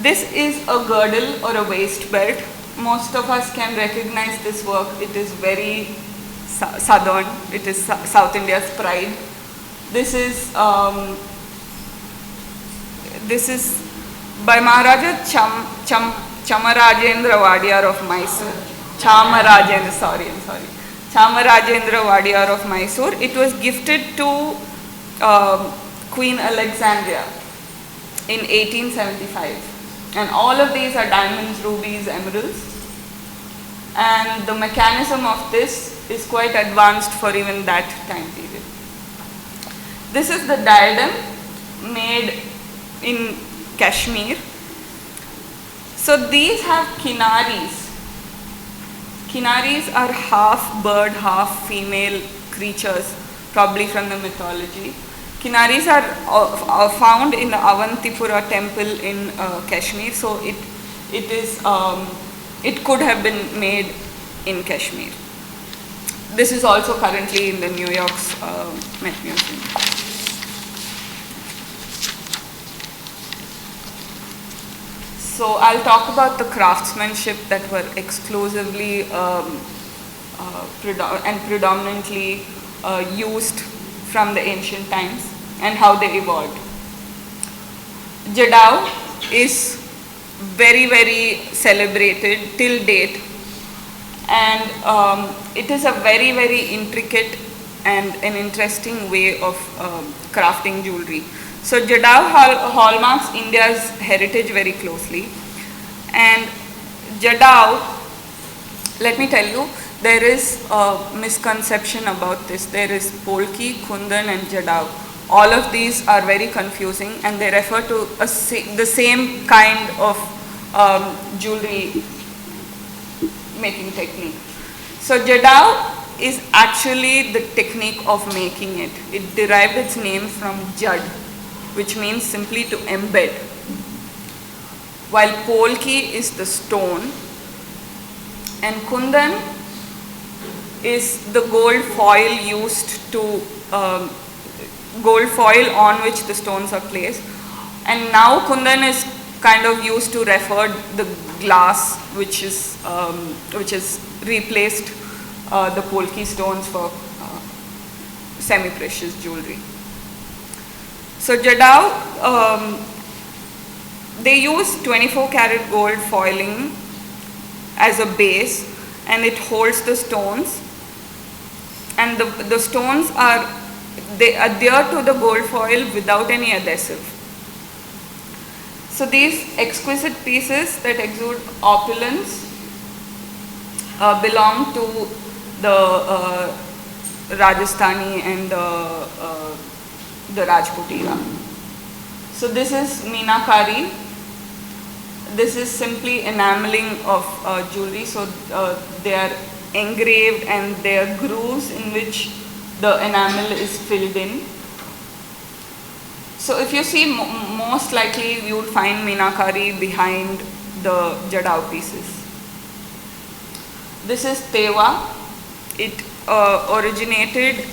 This is a girdle or a waist belt. Most of us can recognize this work. It is very southern. It is South India's pride. This is by Maharaja Chamarajendra Wadiyar of Mysore. Chamarajendra Wadiyar of Mysore. It was gifted to Queen Alexandria in 1875. And all of these are diamonds, rubies, emeralds. And the mechanism of this is quite advanced for even that time period. This is the diadem made in Kashmir. So these have kinaris. Kinaris are half bird, half female creatures, probably from the mythology. Kinaris are found in the Avantipura temple in Kashmir, so it could have been made in Kashmir. This is also currently in the New York's Met Museum. So I'll talk about the craftsmanship that were exclusively and predominantly used from the ancient times and how they evolved. Jadao is very, very celebrated till date, and it is a very, very intricate and an interesting way of crafting jewelry. So Jadao hallmarks India's heritage very closely, and Jadao, let me tell you, there is a misconception about this. There is Polki, Kundan and Jadao. All of these are very confusing, and they refer to the same kind of jewelry making technique. So Jadao is actually the technique of making it. It derived its name from jad, which means simply to embed, while polki is the stone, and kundan is the gold foil used to gold foil on which the stones are placed. And now kundan is kind of used to refer the glass which is replaced the polki stones for semi-precious jewelry. So jadao, they use 24 karat gold foiling as a base, and it holds the stones, and the stones they adhere to the gold foil without any adhesive. So these exquisite pieces that exude opulence belong to the Rajasthani and the Rajput era. So this is meenakari. This is simply enameling of jewelry. So they are engraved, and there are grooves in which the enamel is filled in. So if you see, most likely you will find meenakari behind the jadao pieces. This is tewa. It originated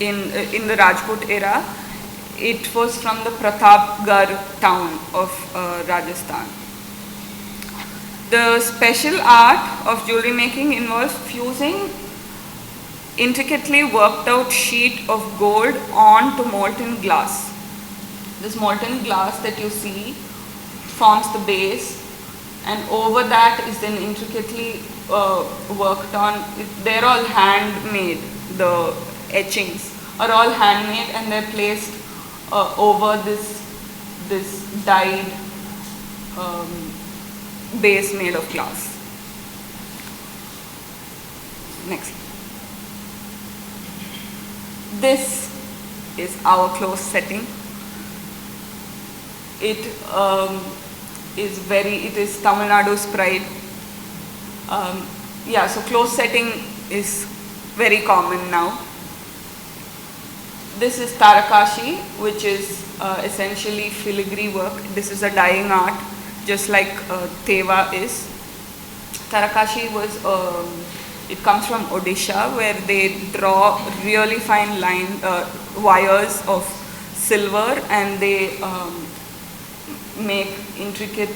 in the Rajput era. It was from the Pratapgarh town of Rajasthan. The special art of jewelry making involves fusing intricately worked out sheet of gold onto molten glass. This molten glass that you see forms the base, and over that is then intricately worked on. They're all handmade. The etchings are all handmade, and they're placed over this dyed base made of glass. Next. This is our close setting. It is Tamil Nadu's pride. So close setting is very common now. This is Tarakashi, which is essentially filigree work. This is a dyeing art, just like Teva is. Tarakashi it comes from Odisha, where they draw really fine wires of silver, and they make intricate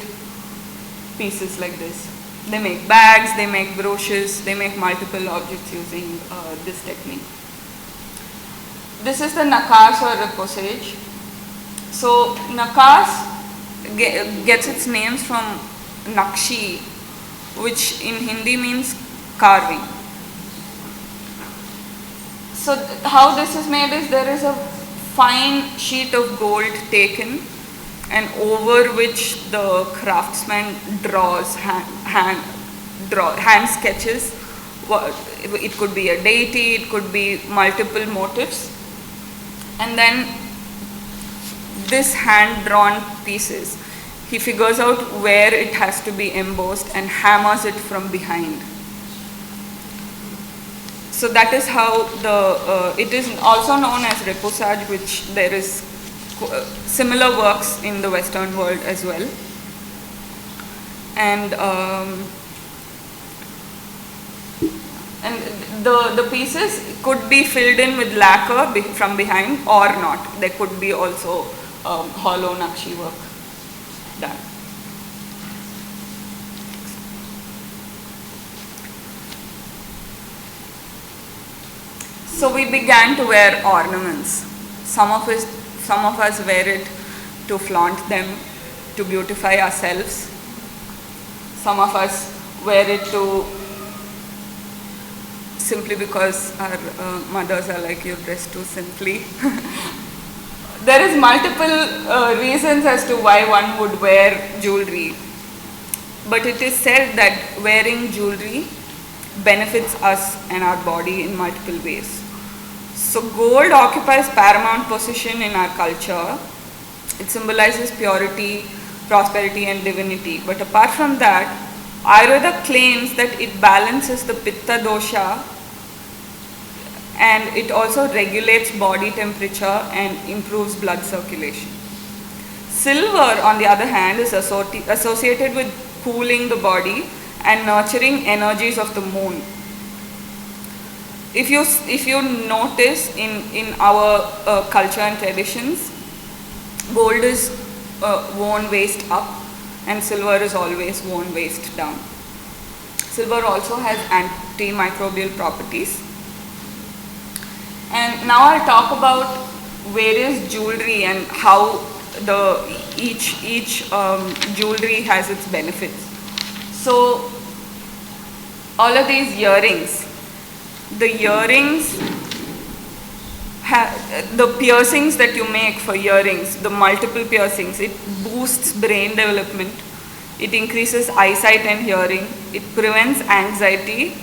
pieces like this. They make bags, they make brooches, they make multiple objects using this technique. This is the nakas or reposage. So nakas gets its names from nakshi, which in Hindi means carving. So how this is made is, there is a fine sheet of gold taken, and over which the craftsman draws hand sketches. It could be a deity, it could be multiple motifs, and then this hand drawn pieces, he figures out where it has to be embossed and hammers it from behind. So that is how it is also known as reposage, which there is similar works in the Western world as well. And the pieces could be filled in with lacquer from behind or not. There could be also hollow nakshi work done. So we began to wear ornaments. Some of us wear it to flaunt them, to beautify ourselves. Some of us wear it to simply because our mothers are like, you dress too simply. There is multiple reasons as to why one would wear jewelry. But it is said that wearing jewelry benefits us and our body in multiple ways. So gold occupies paramount position in our culture. It symbolizes purity, prosperity and divinity. But apart from that, Ayurveda claims that it balances the pitta dosha and it also regulates body temperature and improves blood circulation. Silver, on the other hand, is associated with cooling the body and nurturing energies of the moon. If you notice in our culture and traditions, gold is worn waist up and silver is always worn waist down. Silver also has antimicrobial properties. And now I'll talk about various jewelry and how each jewelry has its benefits. So all of these earrings, the piercings that you make for earrings, the multiple piercings, it boosts brain development, it increases eyesight and hearing, it prevents anxiety,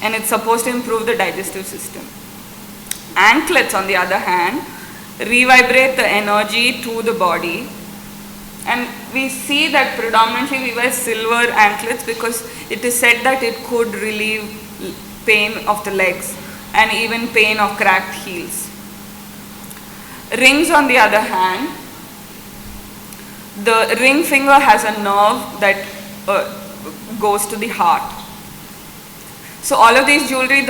and it's supposed to improve the digestive system. Anklets, on the other hand, revibrate the energy to the body, and we see that predominantly we wear silver anklets because it is said that it could relieve pain of the legs and even pain of cracked heels. Rings, on the other hand, the ring finger has a nerve that goes to the heart. So all of these jewelry,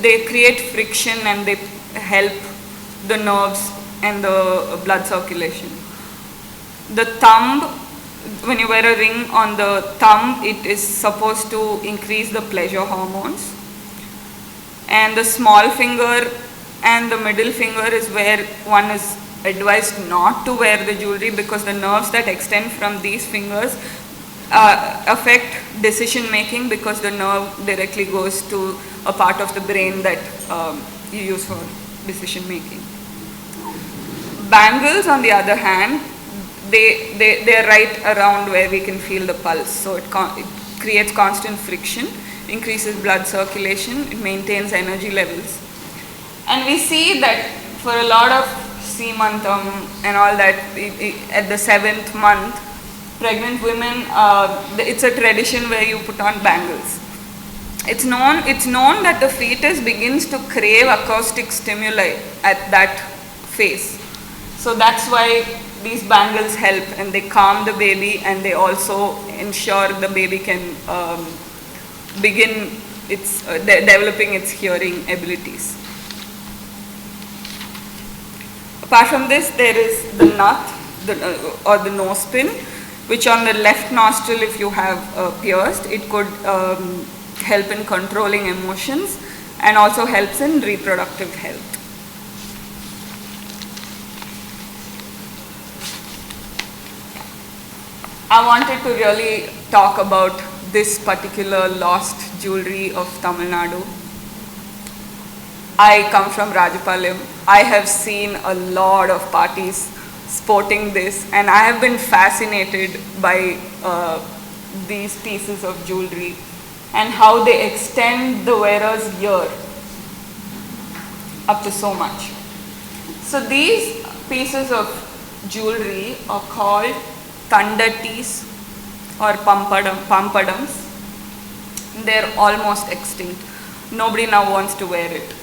they create friction and they help the nerves and the blood circulation. The thumb, when you wear a ring on the thumb, it is supposed to increase the pleasure hormones. And the small finger and the middle finger is where one is advised not to wear the jewelry because the nerves that extend from these fingers affect decision making because the nerve directly goes to a part of the brain that you use for decision making. Bangles, on the other hand, they're right around where we can feel the pulse. So it creates constant friction, increases blood circulation, it maintains energy levels. And we see that for a lot of Seemantam and all that, at the 7th month, pregnant women, it's a tradition where you put on bangles. It's known that the fetus begins to crave acoustic stimuli at that phase. So that's why these bangles help, and they calm the baby and they also ensure the baby can begin developing its hearing abilities. Apart from this, there is the nut or the nose pin, which on the left nostril, if you have pierced, it could help in controlling emotions and also helps in reproductive health. I wanted to really talk about this particular lost jewelry of Tamil Nadu. I come from Rajapalayam. I have seen a lot of parties sporting this, and I have been fascinated by these pieces of jewelry and how they extend the wearer's ear up to so much. So these pieces of jewelry are called tandatis or pampadams. They're almost extinct. Nobody now wants to wear it.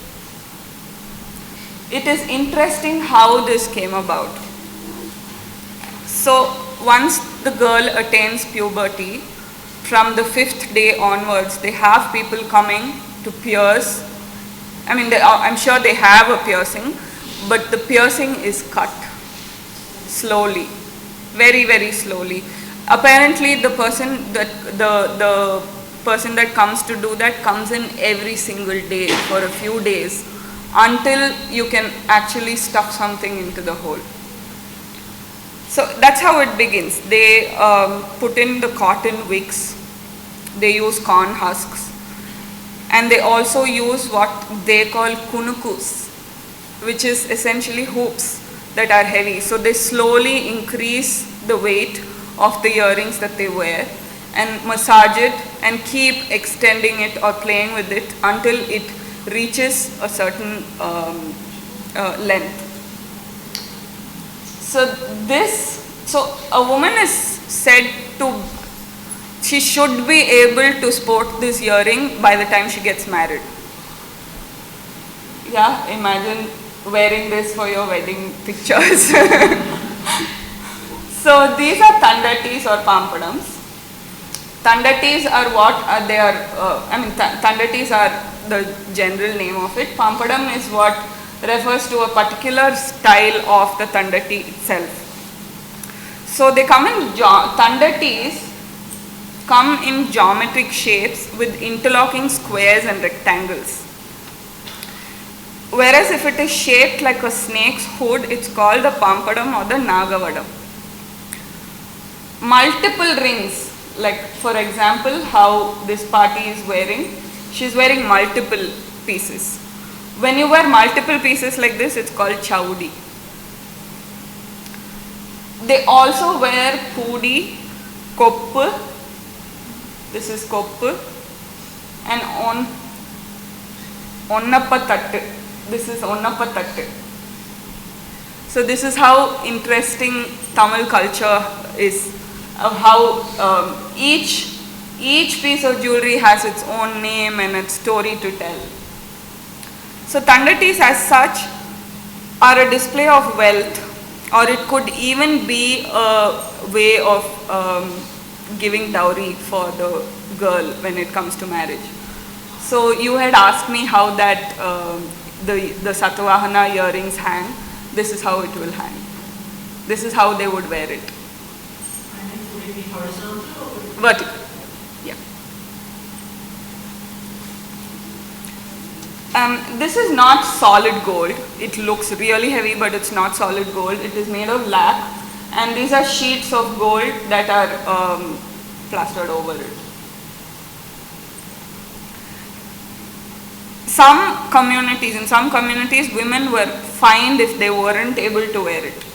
It is interesting how this came about. So once the girl attains puberty, from the 5th day onwards, they have people coming to pierce. I mean, I'm sure they have a piercing, but the piercing is cut slowly, very, very slowly. Apparently, the person that comes to do that comes in every single day for a few days until you can actually stuff something into the hole. So that's how it begins. They put in the cotton wicks, they use corn husks, and they also use what they call kunukus, which is essentially hoops that are heavy. So they slowly increase the weight of the earrings that they wear and massage it and keep extending it or playing with it until it reaches a certain length. So a woman is said to, she should be able to sport this earring by the time she gets married. Yeah, imagine wearing this for your wedding pictures. So these are tandatis or pampadams. Tandatis are what they are, tandatis are the general name of it. Pampadam is what refers to a particular style of the tandati itself. So they come in, tandatis come in geometric shapes with interlocking squares and rectangles. Whereas if it is shaped like a snake's hood, it's called the pampadam or the nagavadam. Multiple rings, like for example how this party is wearing, she's wearing multiple pieces. When you wear multiple pieces like this, it's called chaudi. They also wear pudi, koppu, this is koppu, and onnappa tattu, this is onnappa tattu. So this is how interesting Tamil culture is, of how each piece of jewelry has its own name and its story to tell. So tandatis as such are a display of wealth, or it could even be a way of giving dowry for the girl when it comes to marriage. So you had asked me how that the Satavahana earrings hang. This is how it will hang. This is how they would wear it.
And it would it be horizontal or
Vertical. Yeah. This is not solid gold. It looks really heavy, but it's not solid gold. It is made of lac, and these are sheets of gold that are plastered over it. In some communities, women were fined if they weren't able to wear it.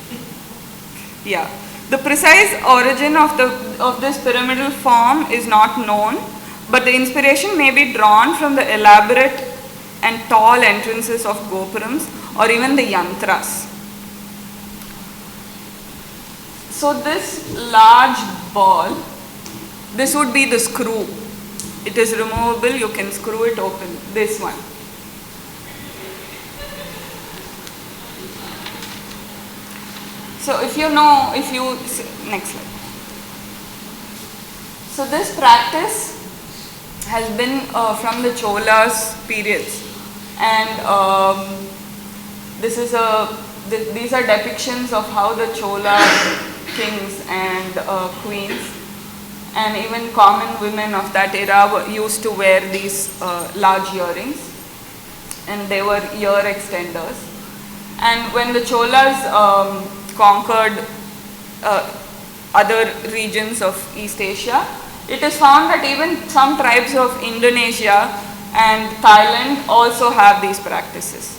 Yeah. The precise origin of this pyramidal form is not known, but the inspiration may be drawn from the elaborate and tall entrances of gopurams or even the yantras. So this large ball, this would be the screw. It is removable, you can screw it open, this one. So next slide. So this practice has been from the Cholas periods, and these are depictions of how the Chola kings and queens and even common women of that era used to wear these large earrings, and they were ear extenders. And when the Cholas conquered other regions of East Asia, it is found that even some tribes of Indonesia and Thailand also have these practices.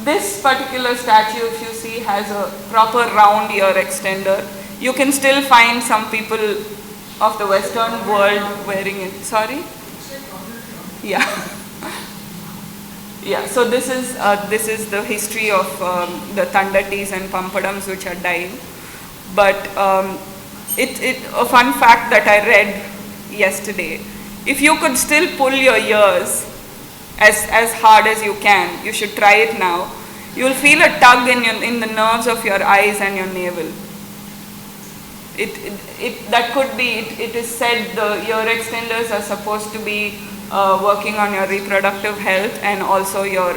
This particular statue, if you see, has a proper round ear extender. You can still find some people of the Western world wearing it. Sorry? Yeah. Yeah, so this is the history of the tandatis and pampadams which are dying. But a fun fact that I read yesterday, if you could still pull your ears as hard as you can, you should try it now. You will feel a tug in the nerves of your eyes and your navel. It is said the ear extenders are supposed to be working on your reproductive health and also your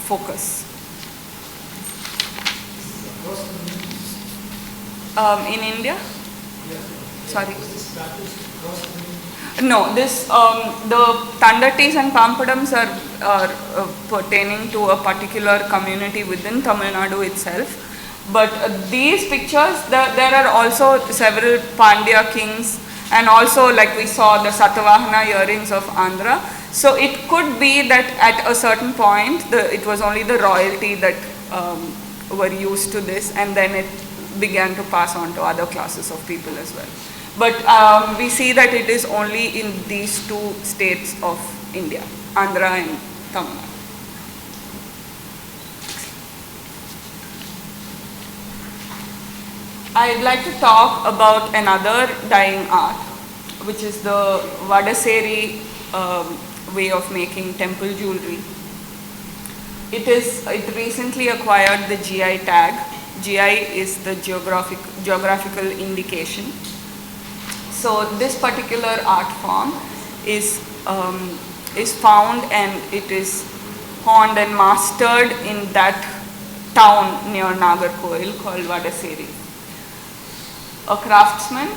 focus. In India? Sorry. No, the tandatis and pampadams are pertaining to a particular community within Tamil Nadu itself. But these pictures, there are also several Pandya kings, and also, like we saw, the Satavahana earrings of Andhra. So it could be that at a certain point, it was only the royalty that were used to this, and then it began to pass on to other classes of people as well. But we see that it is only in these two states of India, Andhra and Tamil Nadu. I'd like to talk about another dyeing art, which is the Vadaseri way of making temple jewelry. It recently acquired the GI tag. GI is the geographical indication. So this particular art form is found and it is honed and mastered in that town near Nagarkoil called Vadaseri. A craftsman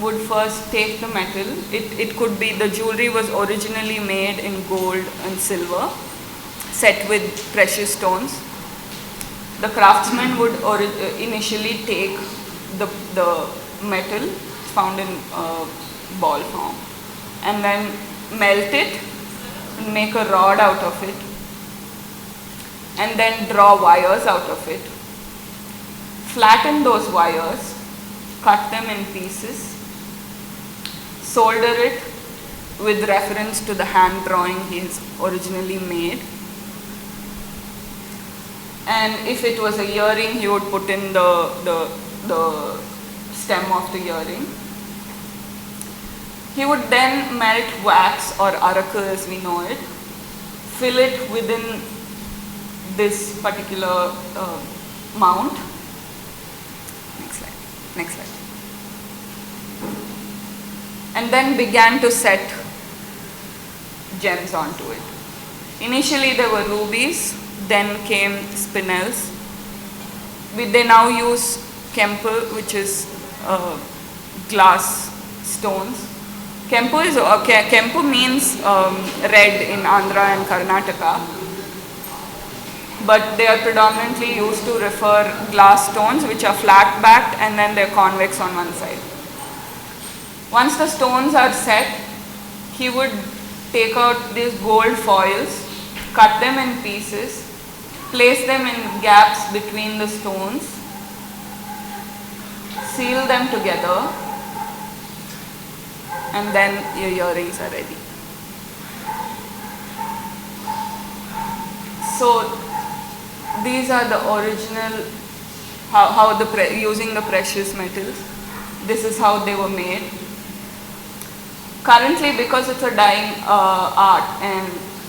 would first take the metal. It could be, the jewelry was originally made in gold and silver, set with precious stones. The craftsman would initially take the metal found in ball form and then melt it and make a rod out of it and then draw wires out of it, flatten those wires, cut them in pieces, solder it with reference to the hand drawing he has originally made. And if it was a earring, he would put in the stem of the earring. He would then melt wax or araka as we know it, fill it within this particular mount. Next slide. And then began to set gems onto it. Initially there were rubies, then came spinels. They now use kempu, which is glass stones. Kempu means red in Andhra and Karnataka, but they are predominantly used to refer glass stones which are flat backed and then they are convex on one side. Once the stones are set, he would take out these gold foils, cut them in pieces, place them in gaps between the stones, seal them together, and then your earrings are ready. So these are the original, using the precious metals. This is how they were made. Currently, because it's a dying art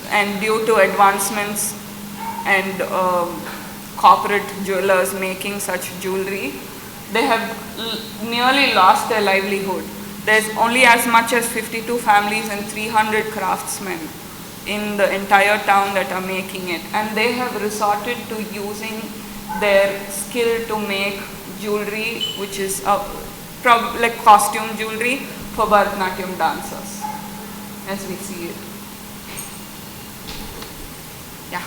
and due to advancements and corporate jewelers making such jewelry, they have nearly lost their livelihood. There's only as much as 52 families and 300 craftsmen in the entire town that are making it, and they have resorted to using their skill to make jewelry which is like costume jewelry for Bharatanatyam dancers as we see it. Yeah.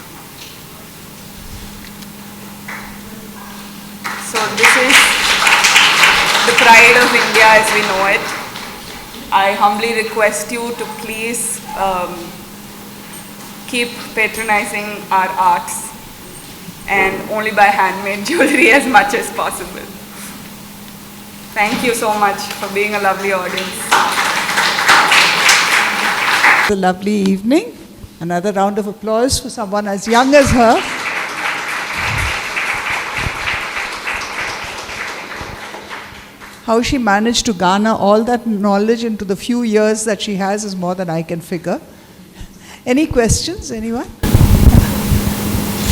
So this is the pride of India as we know it. I humbly request you to please keep patronizing our arts and only buy handmade jewelry as much as possible. Thank you so much for being a lovely audience.
It's a lovely evening. Another round of applause for someone as young as her. How she managed to garner all that knowledge into the few years that she has is more than I can figure. Any questions, anyone?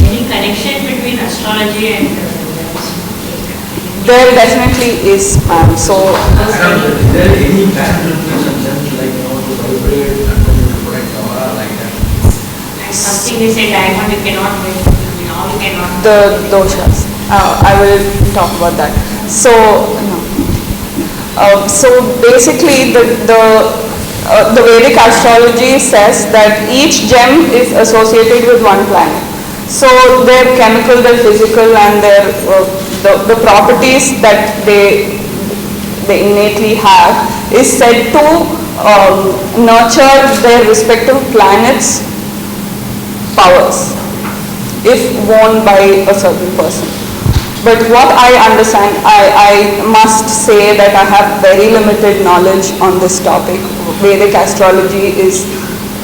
Any connection between astrology and
There definitely is, ma'am. So,
Is there any bad influence on them, like, to vibrate and then to protect the aura like that?
like something they say diamond you cannot win, all you cannot.
the doshas. I will talk about that. So, no. So basically, the Vedic astrology says that each gem is associated with one planet. So their chemical, their physical, and their the properties that they innately have is said to nurture their respective planets' powers if worn by a certain person. But what I understand, I must say that I have very limited knowledge on this topic. Vedic astrology is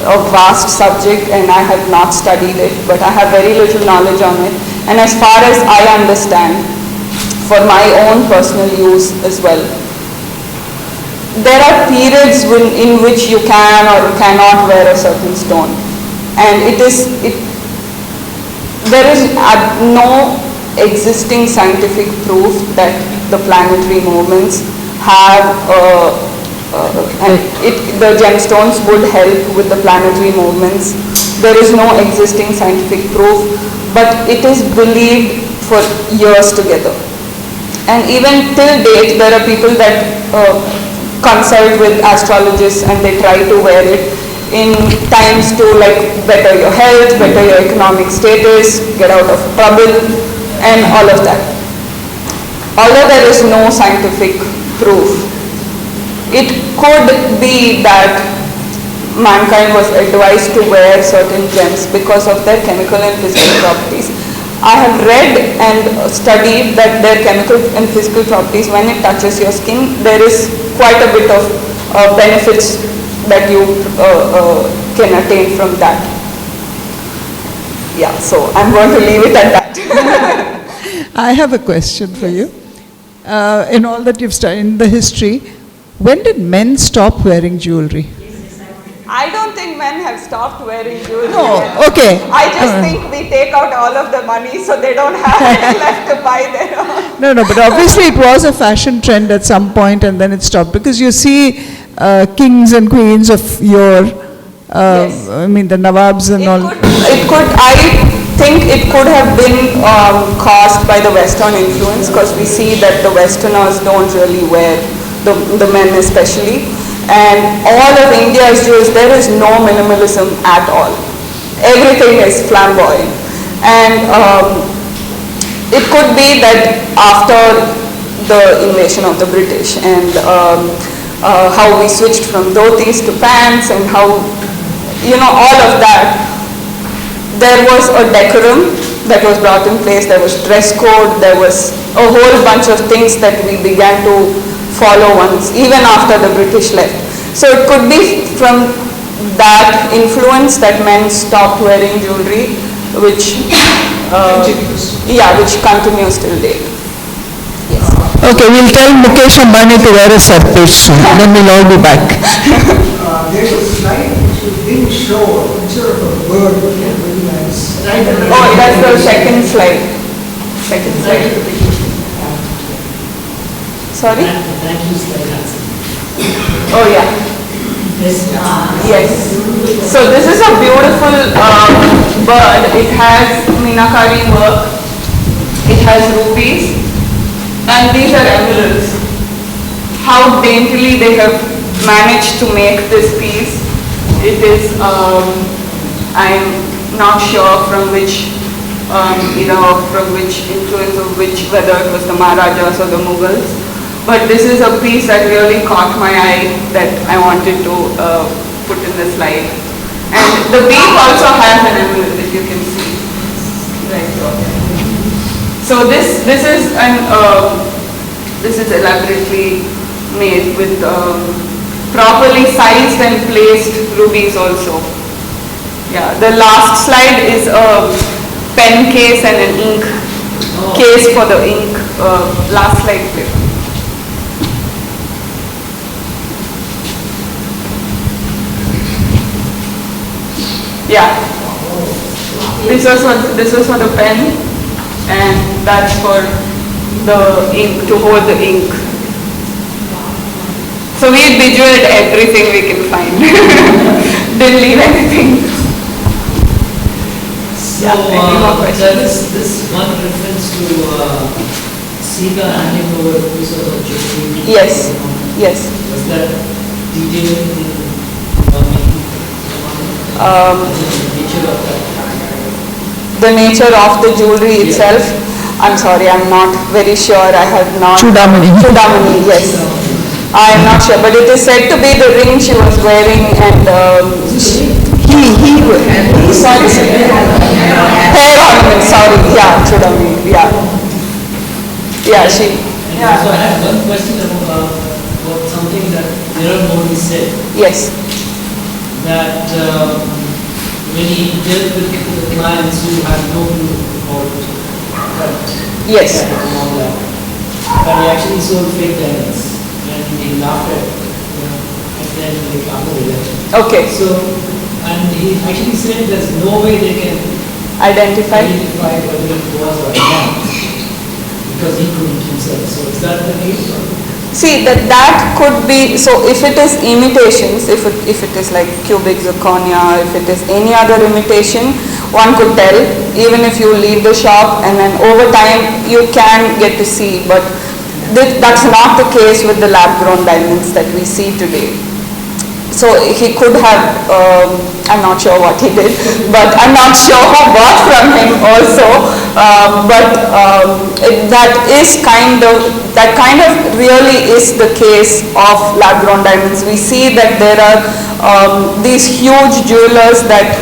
a vast subject and I have not studied it, but I have very little knowledge on it. And as far as I understand, for my own personal use as well, there are periods in which you can or cannot wear a certain stone, and there is no existing scientific proof that the planetary movements have the gemstones would help with the planetary movements. There is no existing scientific proof, but it is believed for years together. And even till date, there are people that consult with astrologists and they try to wear it in times to like better your health, better your economic status, get out of trouble, and all of that. Although there is no scientific proof, it could be that mankind was advised to wear certain gems because of their chemical and physical properties. I have read and studied that their chemical and physical properties, when it touches your skin, there is quite a bit of benefits that you can attain from that. Yeah, so I'm going to leave it at that.
I have a question for you. In all that you've studied in the history, when did men stop wearing jewelry?
I don't think men have stopped wearing jewelry.
No, okay.
I just think we take out all of the money so they don't have any left to buy their own.
No, but obviously it was a fashion trend at some point and then it stopped, because you see kings and queens of yore,
Yes.
I mean the Nawabs and all.
I think it could have been caused by the Western influence, because we see that the Westerners don't really wear, the men especially. And all of India's jewels, there is no minimalism at all. Everything is flamboyant. And it could be that after the invasion of the British and how we switched from dhotis to pants and how, all of that, there was a decorum that was brought in place, there was dress code, there was a whole bunch of things that we began to follow once, even after the British left. So it could be from that influence that men stopped wearing jewelry, which which continues till date. Yes.
Okay, we'll tell Mukesh Ambani to wear a surplice soon, then we'll all be back.
There's a slide which you didn't show, a picture of a bird looking very nice.
Oh, that's the second slide. Second slide. Sorry?
Thank you, slide.
Oh yeah. Yes. So this is a beautiful bird. It has meenakari work. It has rubies, and these are emeralds. How daintily they have managed to make this piece. It is, I'm not sure from which, from which influence of which, whether it was the Maharajas or the Mughals. But this is a piece that really caught my eye that I wanted to put in the slide. And the beak also has an emerald, if you can see. Right. So this is elaborately made with properly sized and placed rubies also. Yeah. The last slide is a pen case and an ink case for the ink. Last slide, please. Yeah. This was for the pen, and that's for the ink, to hold the ink. So we bejeweled everything we can find. Didn't leave anything.
So
Yeah,
there is this one reference to Sita handing over a piece of jewelry.
Yes. Yes.
Was that detailed in
The nature of the jewelry itself, I'm sorry, I'm not very sure. I have not.
Chudamani.
Chudamani, yes. I am not sure, but it is said to be the ring she was wearing, and sorry, hair ornament. Sorry, yeah, Chudamani, yeah, yeah, she.
Yeah. So I have one question about something that Viral Modi said.
Yes.
That when he dealt with the clients who had no clue about
Yes.
and all that, but he actually sold fake diamonds, and he laughed at then they come over it.
Okay.
So, and he actually said there's no way they can
Identify.
whether it was or not, because he couldn't himself. So is that the case? Or?
See, that could be, so if it is imitations, if it is like cubic zirconia, if it is any other imitation, one could tell, even if you leave the shop, and then over time you can get to see, but that's not the case with the lab-grown diamonds that we see today. So he could have, I'm not sure what he did, but I'm not sure who bought from him also, that kind of really is the case of lab-grown diamonds. We see that there are these huge jewelers that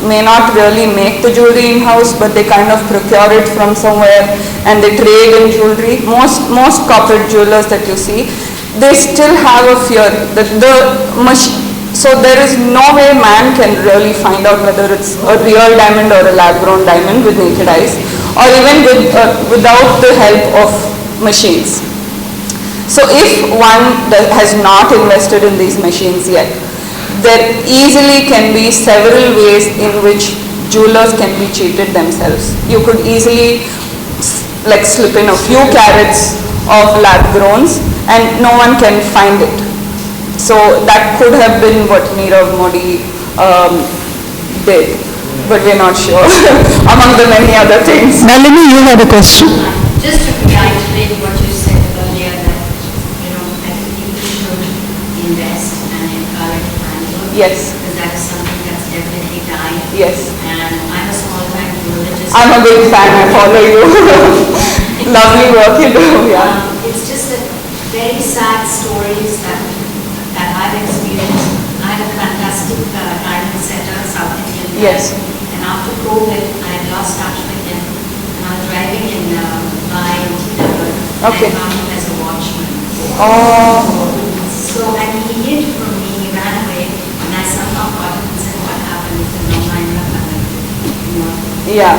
may not really make the jewelry in-house, but they kind of procure it from somewhere and they trade in jewelry. Most corporate jewelers that you see, they still have a fear that so there is no way man can really find out whether it's a real diamond or a lab-grown diamond with naked eyes, or even without the help of machines. So if one has not invested in these machines yet, there easily can be several ways in which jewelers can be cheated themselves. You could easily like slip in a few carats of lab-growns and no one can find it. So that could have been what Nirav Modi did, but we're not sure, among the many other things.
Nalini, you had a question?
Just to reiterate what you said earlier, that, I think people should invest and encourage handwork.
Yes.
Because that is something that's definitely dying.
Yes.
And I'm a small-time religious.
I'm a big fan, I follow you. Lovely work you do, yeah.
It's just that very sad stories that I've experienced. I had a fantastic diamond setter, South Indian.
Yes.
And after COVID, I had lost touch with him. And I was driving in by Tinagar.
Okay.
And I found him as a watchman.
Oh.
So, and he hid from me, he ran away, and I somehow got him and said, what happened? He said, no, I'm not happening.
Yeah.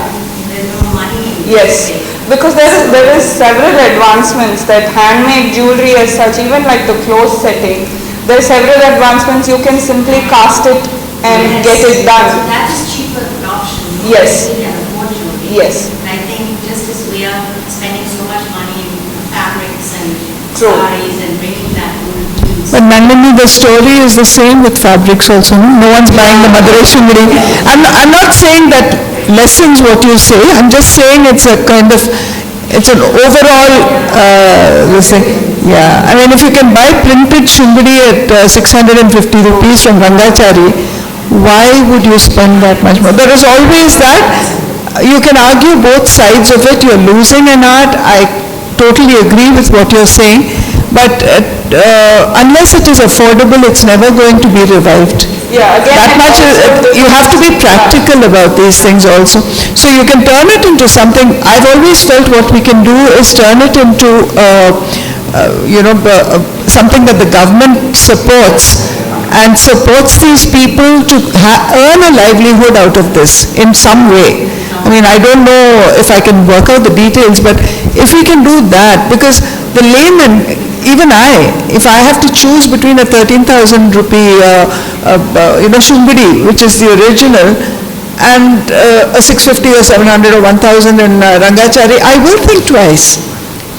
There's no money.
Yes, because there is several advancements that handmade jewelry as such, even like the close setting, there are several advancements. You can simply cast it and get it done.
So that is cheaper adoption.
Yes.
We can afford jewelry.
Yes.
And I think just as we are spending so much money in fabrics and
True.
saris and bringing that old piece.
But Nandini, the story is the same with fabrics also. No one's buying the Madareshwari. I'm not saying that lessens what you say. I'm just saying it's an overall, yeah. I mean, if you can buy printed shumbadi at 650 rupees from Rangachari, why would you spend that much more? There is always that. You can argue both sides of it. You're losing an art. I totally agree with what you're saying. But unless it is affordable, it's never going to be revived.
Yeah, again,
That much you have to be practical about these things also. So you can turn it into something. I've always felt what we can do is turn it into something that the government supports and supports these people to earn a livelihood out of this in some way. I mean, I don't know if I can work out the details, but if we can do that, because the layman, even if I have to choose between a 13,000 rupee shumbadi, which is the original, and a 650 or 700 or 1,000 in Rangachari, I will think twice,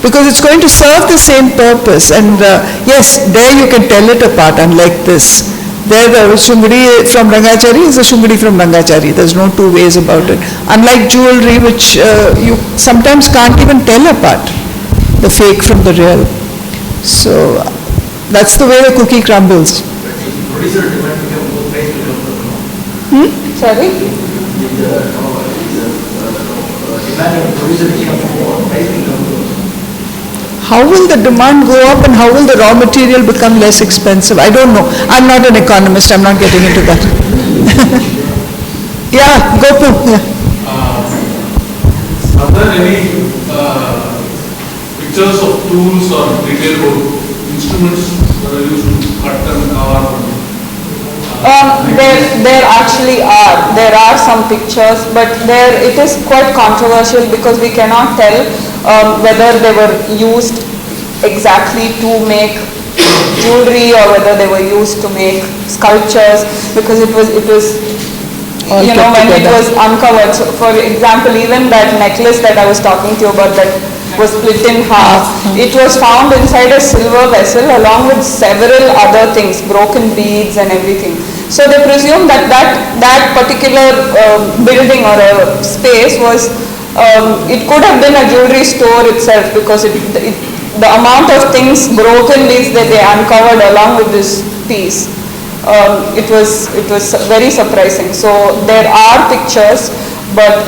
because it's going to serve the same purpose. And yes, there you can tell it apart, unlike this. There the shumbadi from Rangachari is a shumbadi from Rangachari. There's no two ways about it. Unlike jewelry, which you sometimes can't even tell apart, the fake from the real. So that's the way the cookie crumbles.
Producer demand become more price will come from.
Sorry?
Demand of producer become more price will come from.
How will the demand go up and how will the raw material become less expensive? I don't know. I'm not an economist. I'm not getting into that. Yeah, Gopu. Yeah.
Are there any pictures of tools or detailed instruments that are used to cut and carve?
There actually are. There are some pictures, but it is quite controversial because we cannot tell whether they were used exactly to make jewelry or whether they were used to make sculptures, because it was
All
you know,
kept
when it
together.
was uncovered. So for example, even that necklace that I was talking to you about that was split in half, it was found inside a silver vessel along with several other things, broken beads and everything. So they presume that that particular building or a space was, it could have been a jewelry store itself, because the amount of things, broken beads that they uncovered along with this piece, it was very surprising. So there are pictures, but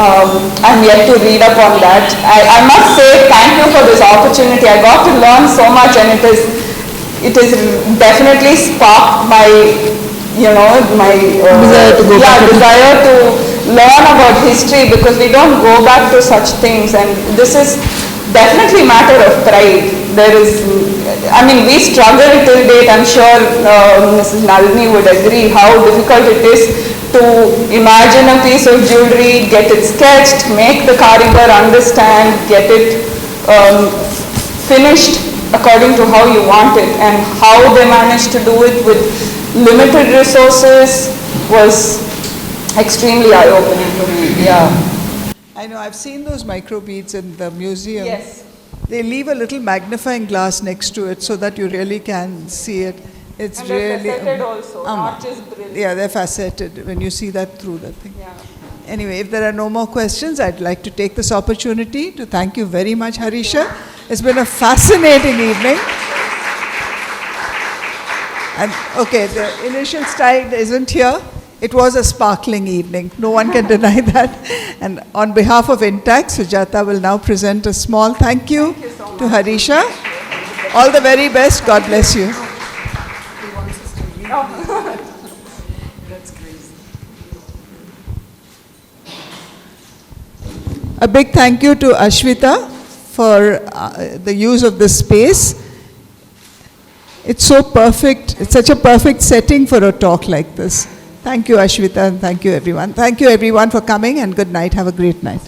I'm yet to read up on that. I must say thank you for this opportunity. I got to learn so much, and it is definitely sparked my, you know, my desire to learn about history, because we don't go back to such things, and this is definitely matter of pride. There is, I mean, we struggle till date. I'm sure Mrs. Nalini would agree how difficult it is to imagine a piece of jewelry, get it sketched, make the karigar understand, get it finished according to how you want it, and how they managed to do it with limited resources was extremely eye-opening to me. Yeah.
I know, I've seen those microbeads in the museum.
Yes.
They leave a little magnifying glass next to it so that you really can see it. It's
And they're
really
faceted also, not just brilliant.
Yeah, they're faceted when you see that through the thing.
Yeah.
Anyway, if there are no more questions, I'd like to take this opportunity to thank you very much, Haresha. It's been a fascinating evening. And okay, the initial style isn't here. It was a sparkling evening. No one can deny that. And on behalf of Intact, Sujata will now present a small thank you to Haresha. All the very best. God bless you. A big thank you to Ashwita for the use of this space. It's so perfect. It's such a perfect setting for a talk like this. Thank you, Ashwita, and thank you, everyone. Thank you, everyone, for coming, and good night. Have a great night.